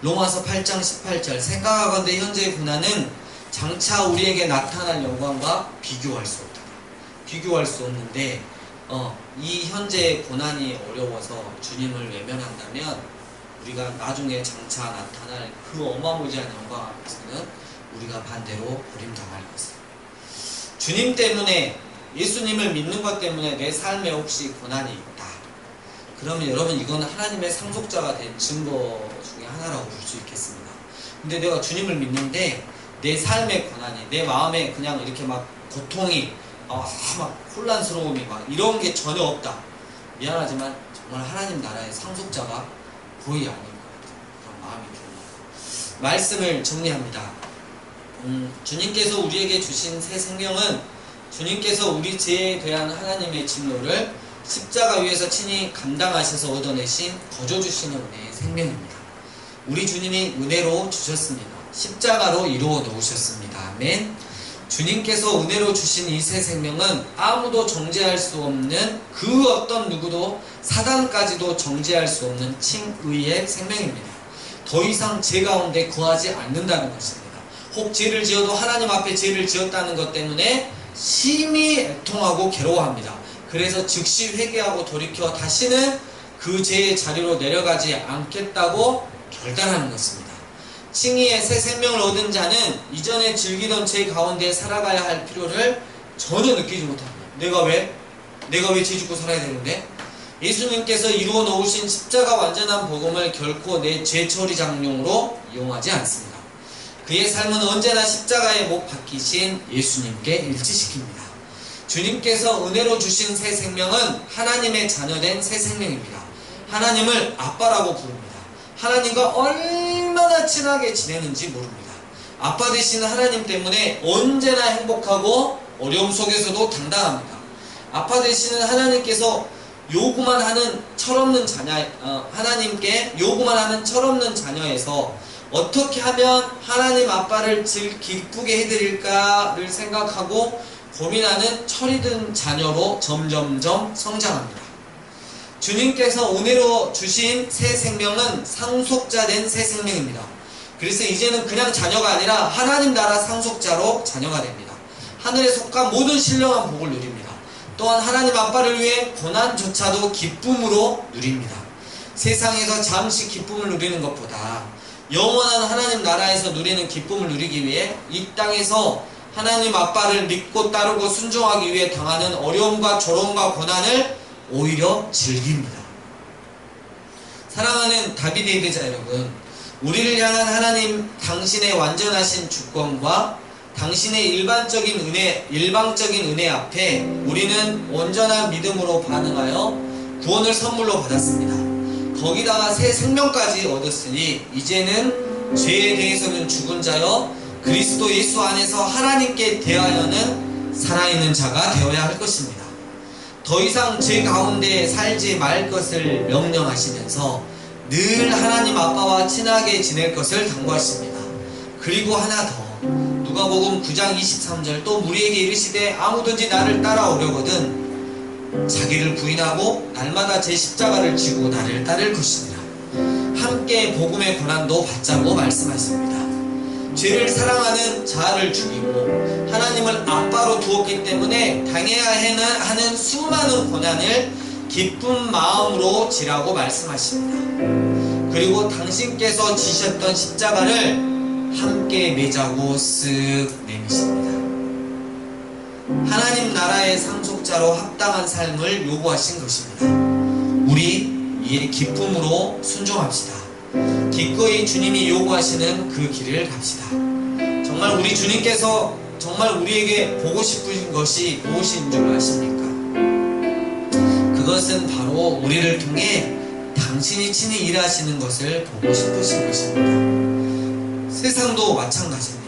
로마서 8장 18절 생각하건대 현재의 고난은 장차 우리에게 나타날 영광과 비교할 수 없다. 비교할 수 없는데 이 현재의 고난이 어려워서 주님을 외면한다면 우리가 나중에 장차 나타날 그 어마무지한 영광 앞에서는 우리가 반대로 버림당할 것입니다. 주님 때문에, 예수님을 믿는 것 때문에 내 삶에 혹시 고난이 있다, 그러면 여러분 이건 하나님의 상속자가 된 증거 중에 하나라고 볼 수 있겠습니다. 근데 내가 주님을 믿는데 내 삶의 고난이, 내 마음에 그냥 이렇게 막 고통이, 막 혼란스러움이 막 이런 게 전혀 없다, 미안하지만 정말 하나님 나라의 상속자가 거의 아닌 것 같아요. 그런 마음이 듭니다. 말씀을 정리합니다. 주님께서 우리에게 주신 새 생명은 주님께서 우리 죄에 대한 하나님의 진노를 십자가 위에서 친히 감당하셔서 얻어내신 거저 주시는 은혜의 생명입니다. 우리 주님이 은혜로 주셨습니다. 십자가로 이루어 놓으셨습니다. 아멘. 주님께서 은혜로 주신 이 새 생명은 아무도 정죄할 수 없는, 그 어떤 누구도, 사단까지도 정죄할 수 없는 칭의의 생명입니다. 더 이상 죄 가운데 거하지 않는다는 것입니다. 혹 죄를 지어도 하나님 앞에 죄를 지었다는 것 때문에 심히 애통하고 괴로워합니다. 그래서 즉시 회개하고 돌이켜 다시는 그 죄의 자리로 내려가지 않겠다고 결단하는 것입니다. 칭의의 새 생명을 얻은 자는 이전에 즐기던 죄 가운데 살아가야 할 필요를 전혀 느끼지 못합니다. 내가 왜 죄 짓고 살아야 되는데? 예수님께서 이루어 놓으신 십자가 완전한 복음을 결코 내 죄 처리 장용으로 이용하지 않습니다. 그의 삶은 언제나 십자가에 못 박히신 예수님께 일치시킵니다. 주님께서 은혜로 주신 새 생명은 하나님의 자녀된 새 생명입니다. 하나님을 아빠라고 부릅니다. 하나님과 얼마나 친하게 지내는지 모릅니다. 아빠 되시는 하나님 때문에 언제나 행복하고 어려움 속에서도 당당합니다. 아빠 되시는 하나님께서 요구만 하는 철없는 자녀, 하나님께 요구만 하는 철없는 자녀에서 어떻게 하면 하나님 아빠를 기쁘게 해드릴까를 생각하고 고민하는 철이 든 자녀로 점점점 성장합니다. 주님께서 은혜로 주신 새 생명은 상속자 된 새 생명입니다. 그래서 이제는 그냥 자녀가 아니라 하나님 나라 상속자로 자녀가 됩니다. 하늘에 속한 모든 신령한 복을 누립니다. 또한 하나님 아빠를 위해 고난조차도 기쁨으로 누립니다. 세상에서 잠시 기쁨을 누리는 것보다 영원한 하나님 나라에서 누리는 기쁨을 누리기 위해 이 땅에서 하나님 아빠를 믿고 따르고 순종하기 위해 당하는 어려움과 조롱과 고난을 오히려 즐깁니다. 사랑하는 다비드의 배자 여러분, 우리를 향한 하나님 당신의 완전하신 주권과 당신의 일방적인 은혜 앞에 우리는 온전한 믿음으로 반응하여 구원을 선물로 받았습니다. 거기다가 새 생명까지 얻었으니 이제는 죄에 대해서는 죽은 자여 그리스도 예수 안에서 하나님께 대하여는 살아있는 자가 되어야 할 것입니다. 더 이상 죄 가운데 살지 말 것을 명령하시면서 늘 하나님 아빠와 친하게 지낼 것을 당부하십니다. 그리고 하나 더, 누가복음 9장 23절, 또 무리에게 이르시되 아무든지 나를 따라오려거든 자기를 부인하고 날마다 제 십자가를 지고 나를 따를 것이니라. 함께 복음의 고난도 받자고 말씀하십니다. 죄를 사랑하는 자아를 죽이고 하나님을 아빠로 두었기 때문에 당해야 하는 수많은 고난을 기쁜 마음으로 지라고 말씀하십니다. 그리고 당신께서 지셨던 십자가를 함께 매자고 쓱 내미십니다. 하나님 나라의 상속자로 합당한 삶을 요구하신 것입니다. 우리 이 기쁨으로 순종합시다. 기꺼이 주님이 요구하시는 그 길을 갑시다. 정말 우리 주님께서 정말 우리에게 보고 싶으신 것이 무엇인 줄 아십니까? 그것은 바로 우리를 통해 당신이 친히 일하시는 것을 보고 싶으신 것입니다. 세상도 마찬가지입니다.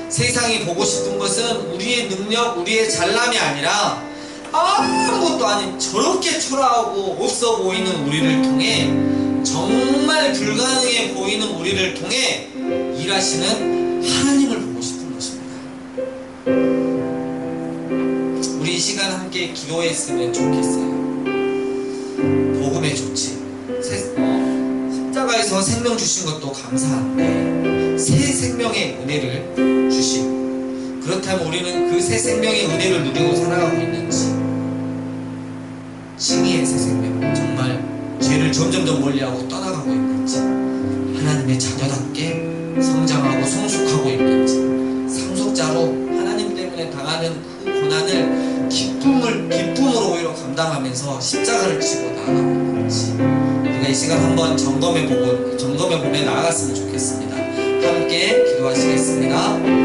세상이 보고 싶은 것은 우리의 능력, 우리의 잘남이 아니라 아무것도 아닌 저렇게 초라하고 없어 보이는 우리를 통해, 정말 불가능해 보이는 우리를 통해 일하시는 하나님을 보고 싶은 것입니다. 우리 이 시간 함께 기도했으면 좋겠어요. 복음의 조치, 십자가에서 생명 주신 것도 감사한데 새 생명의 은혜를 주시고, 그렇다면 우리는 그 새 생명의 은혜를 누리고 살아가고 있는지 싱이의 새 생명, 정말 죄를 점점 더 멀리하고 떠나가고 있는지, 하나님의 자녀답게 성장하고 성숙하고 있는지, 상속자로 하나님 때문에 당하는 그 고난을 기쁨으로 오히려 감당하면서 십자가를 지고 나아가고 있는지, 우리가 이 시간 한번 점검해 보며 나아갔으면 좋겠습니다. 함께 기도하시겠습니다.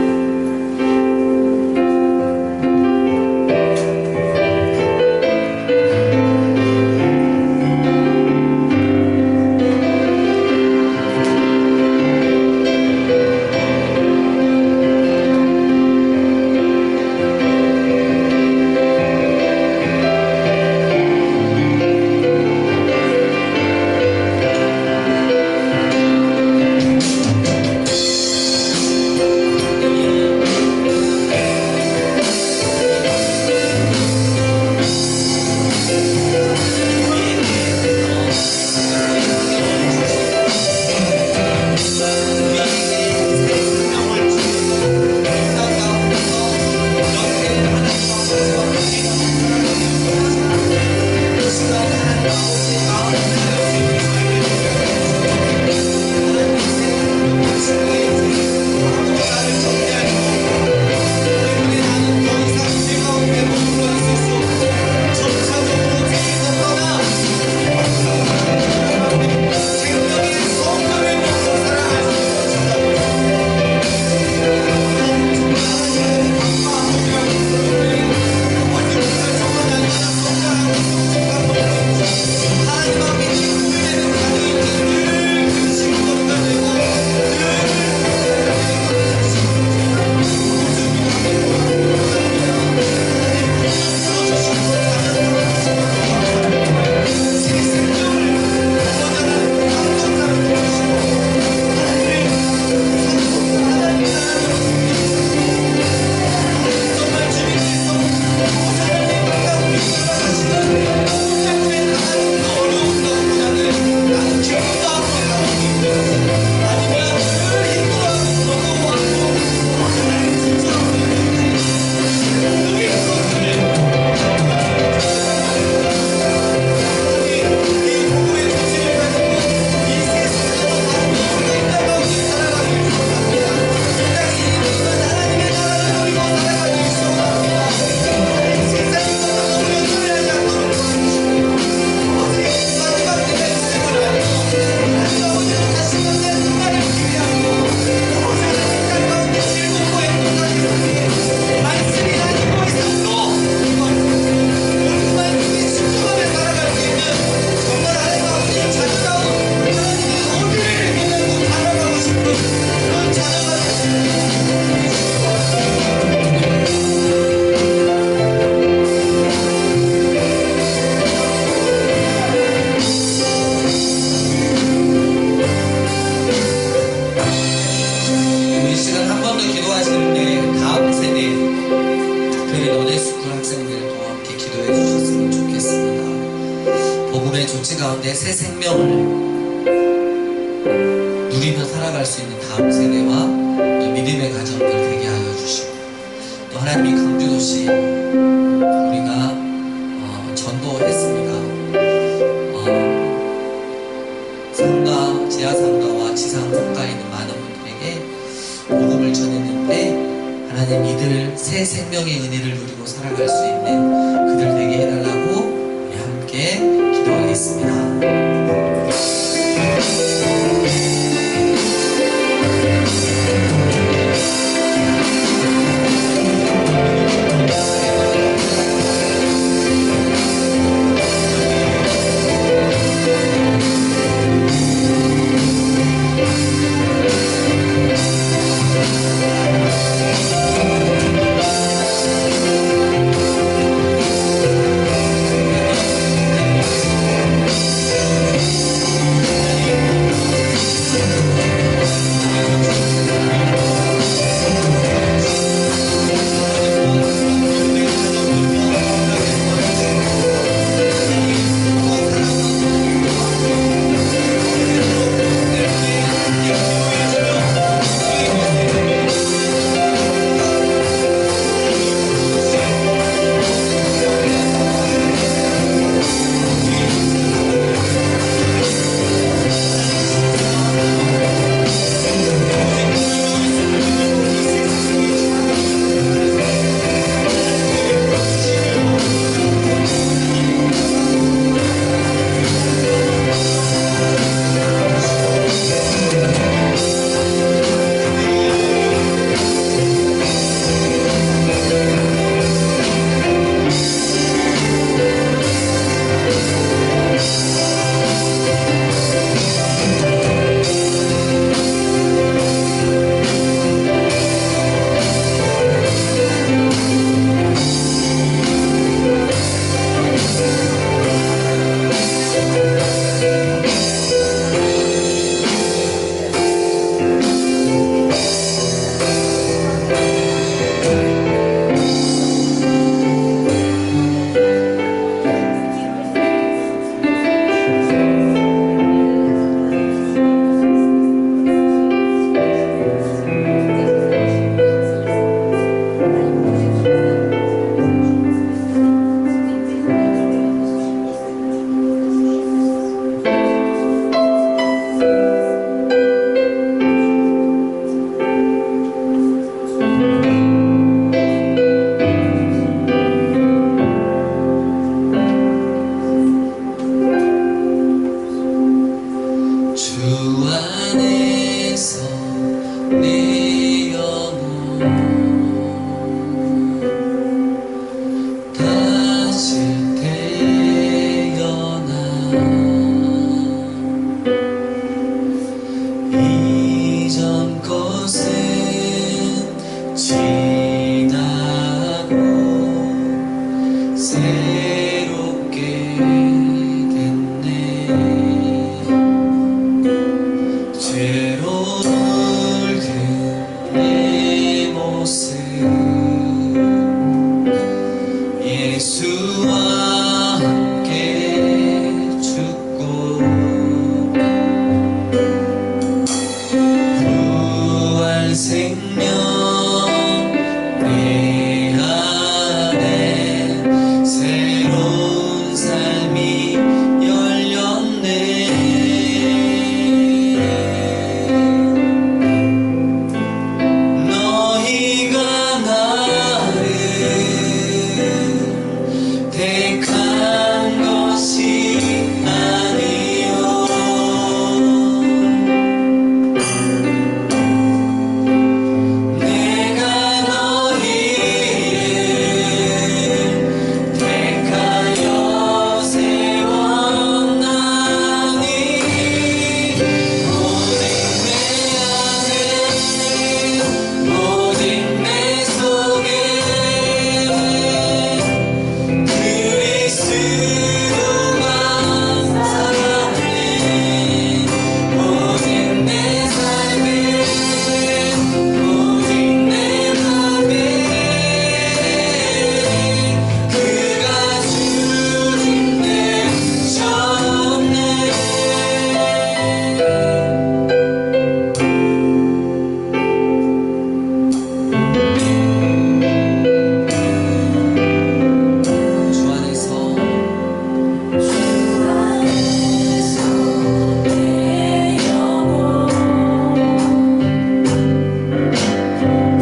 가운데 새 생명을 누리며 살아갈 수 있는 다음 세대와 또 믿음의 가정들 되게 하여 주시고, 또 하나님이 강주도시 우리가 전도했습니다. 상가, 지하상가와 지상상가에 있는 많은 분들에게 복음을 전했는데, 하나님 이들 새 생명의 은혜를 누리고 살아갈 수 있는 그들 되게 해달라고 우리 함께 기도하겠습니다. 예수와 함께 죽고 부활 생명 내 안에 새로운 삶이 열렸네. 너희가 나를 택한 것이 아니요 내가 너희를 택하여 세웠나니 오직 내 속에 그리스도가 살아내. 오직 내 삶에 오직 내 맘에 그가 주님 되셨네. 주 안에서 내 영혼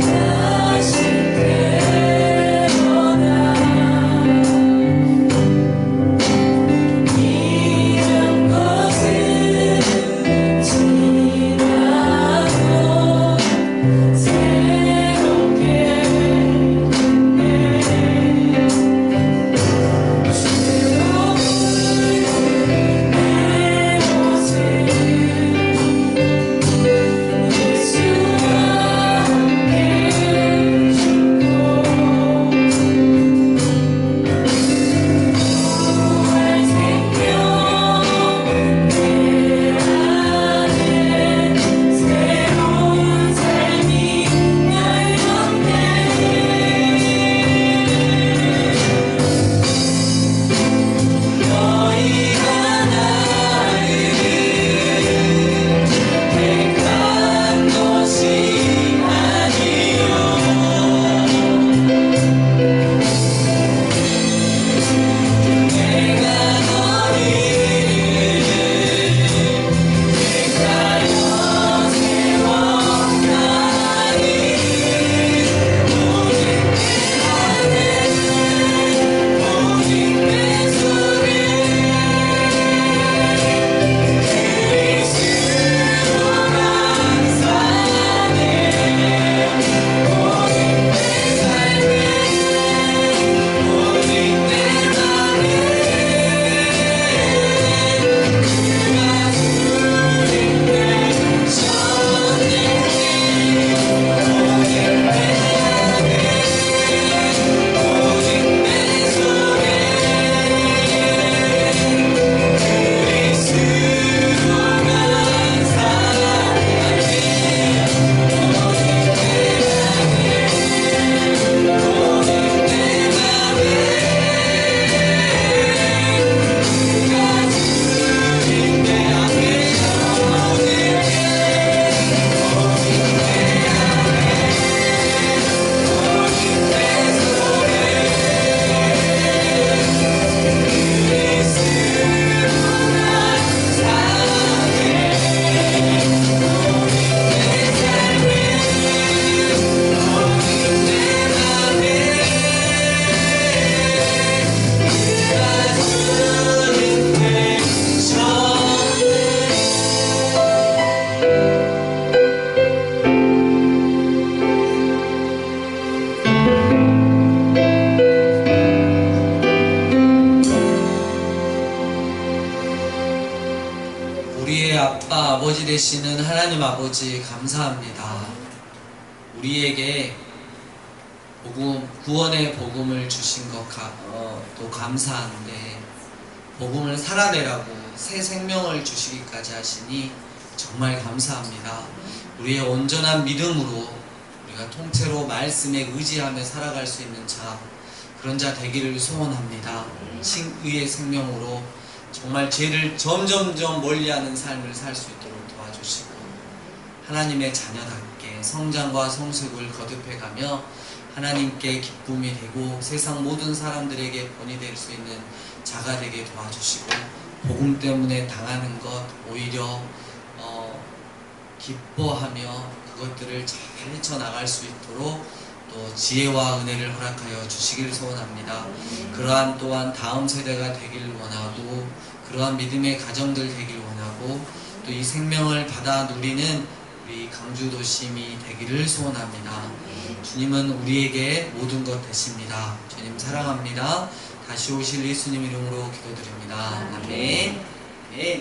다시 태어나 이전 것은 지나고 새롭게 됐네. 택한 것이 아니요 내가 너희를 택하여 세웠나니 오직 내 속에 그리스도가 사네. 오직 내 삶에 오직 내 맘에 그가 주님 되셨네. 오직 내 안에 오직 내 속에 그리스도가 살아나네. 오직 내 안에 오직 내 맘에 그가 주님 되셨네. 오직 내 우리의 아빠, 아버지 되시는 하나님 아버지 감사합니다. 우리에게 구원의 복음을 주신 또 감사한데 복음을 살아내라고 새 생명을 주시기까지 하시니 정말 감사합니다. 우리의 온전한 믿음으로 우리가 통째로 말씀에 의지하며 살아갈 수 있는 자 그런 자 되기를 소원합니다. 칭의의 생명으로 정말 죄를 점점점 멀리하는 삶을 살 수 있도록 도와주시고 하나님의 자녀답게 성장과 성숙을 거듭해가며 하나님께 기쁨이 되고 세상 모든 사람들에게 본이 될 수 있는 자가 되게 도와주시고 복음 때문에 당하는 것 오히려 기뻐하며 그것들을 잘 헤쳐나갈 수 있도록 또 지혜와 은혜를 허락하여 주시길 소원합니다. 그러한 또한 다음 세대가 되길 원하고 그러한 믿음의 가정들 되길 원하고 또 이 생명을 받아 누리는 우리 강주도심이 되기를 소원합니다. 주님은 우리에게 모든 것 되십니다. 주님 사랑합니다. 다시 오실 예수님 이름으로 기도드립니다. 아멘. 네.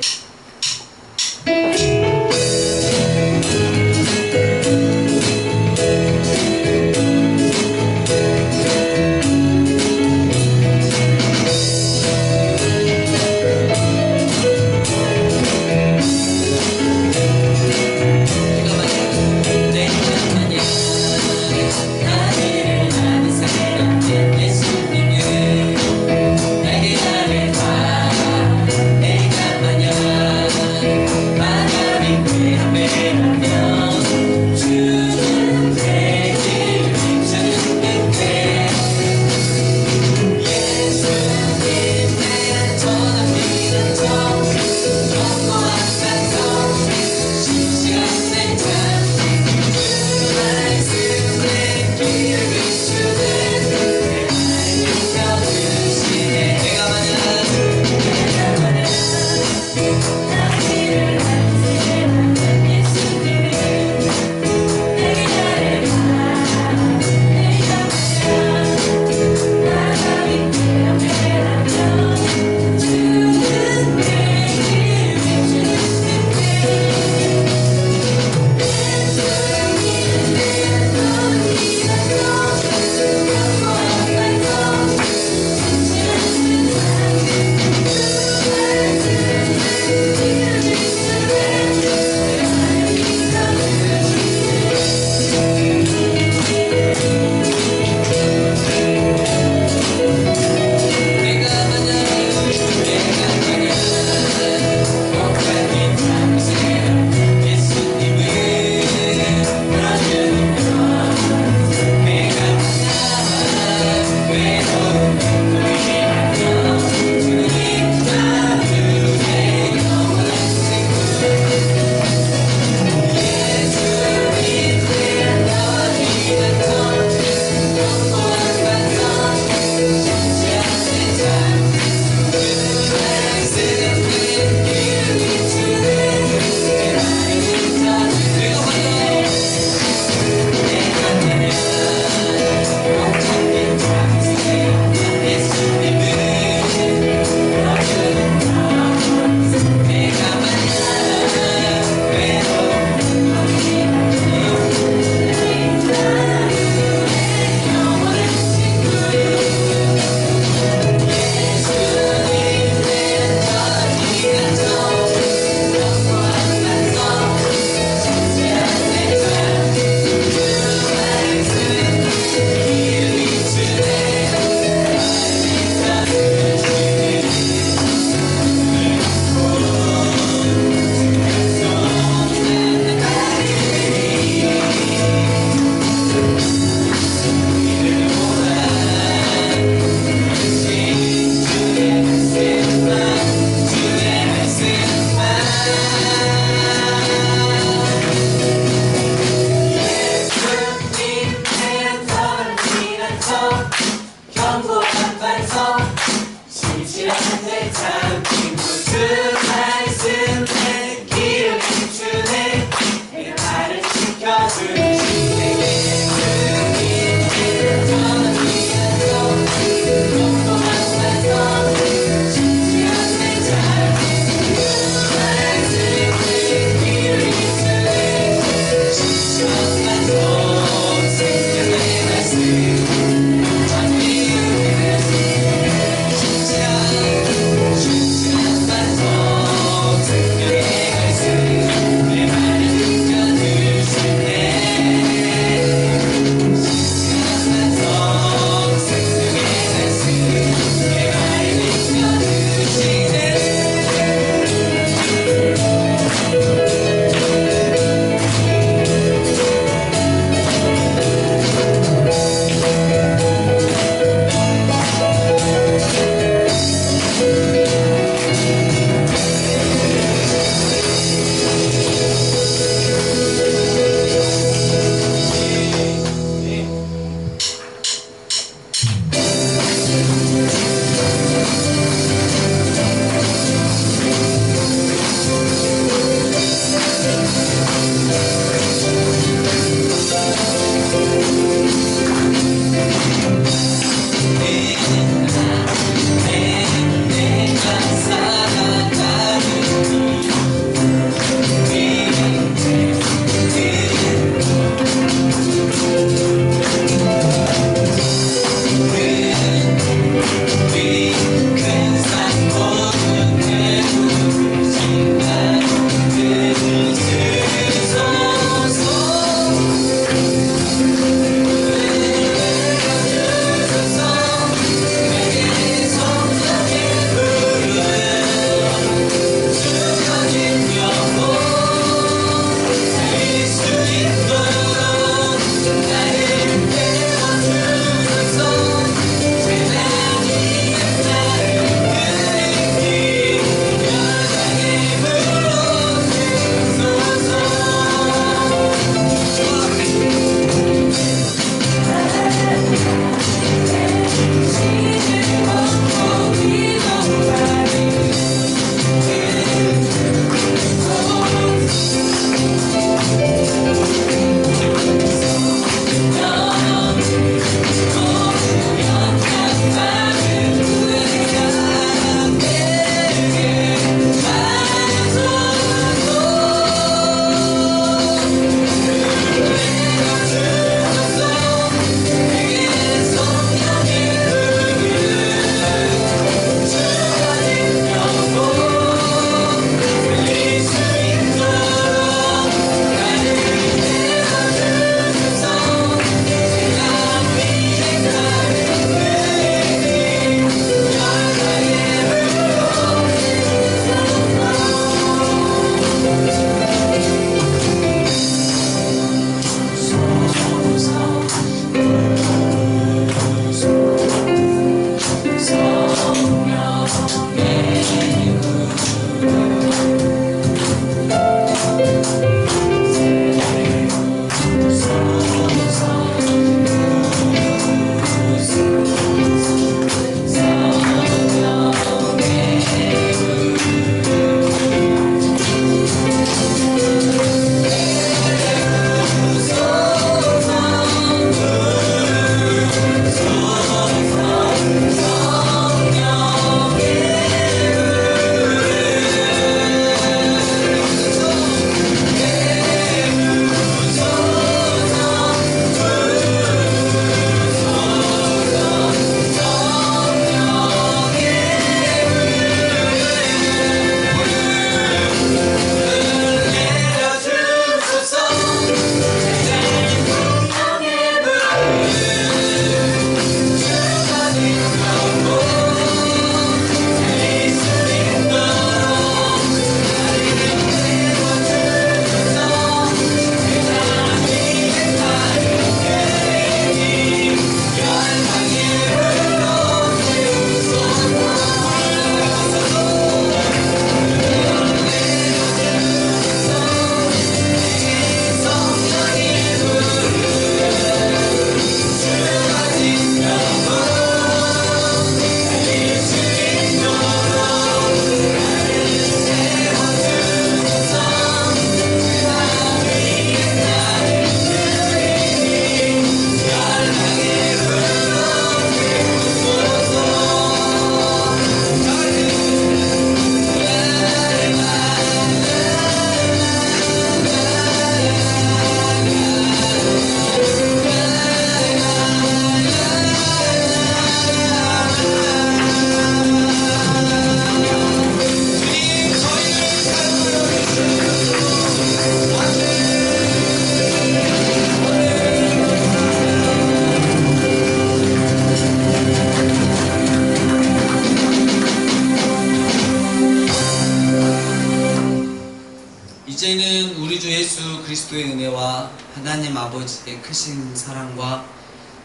그리스도의 은혜와 하나님 아버지의 크신 사랑과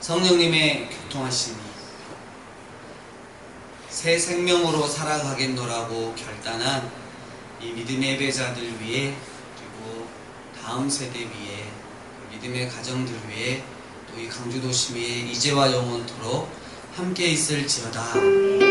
성령님의 교통하심이 새 생명으로 살아가겠노라고 결단한 이 믿음의 예배자들 위해, 그리고 다음 세대 위에, 믿음의 가정들 위해, 또 이 강주도심 위에 이제와 영원토록 함께 있을지어다.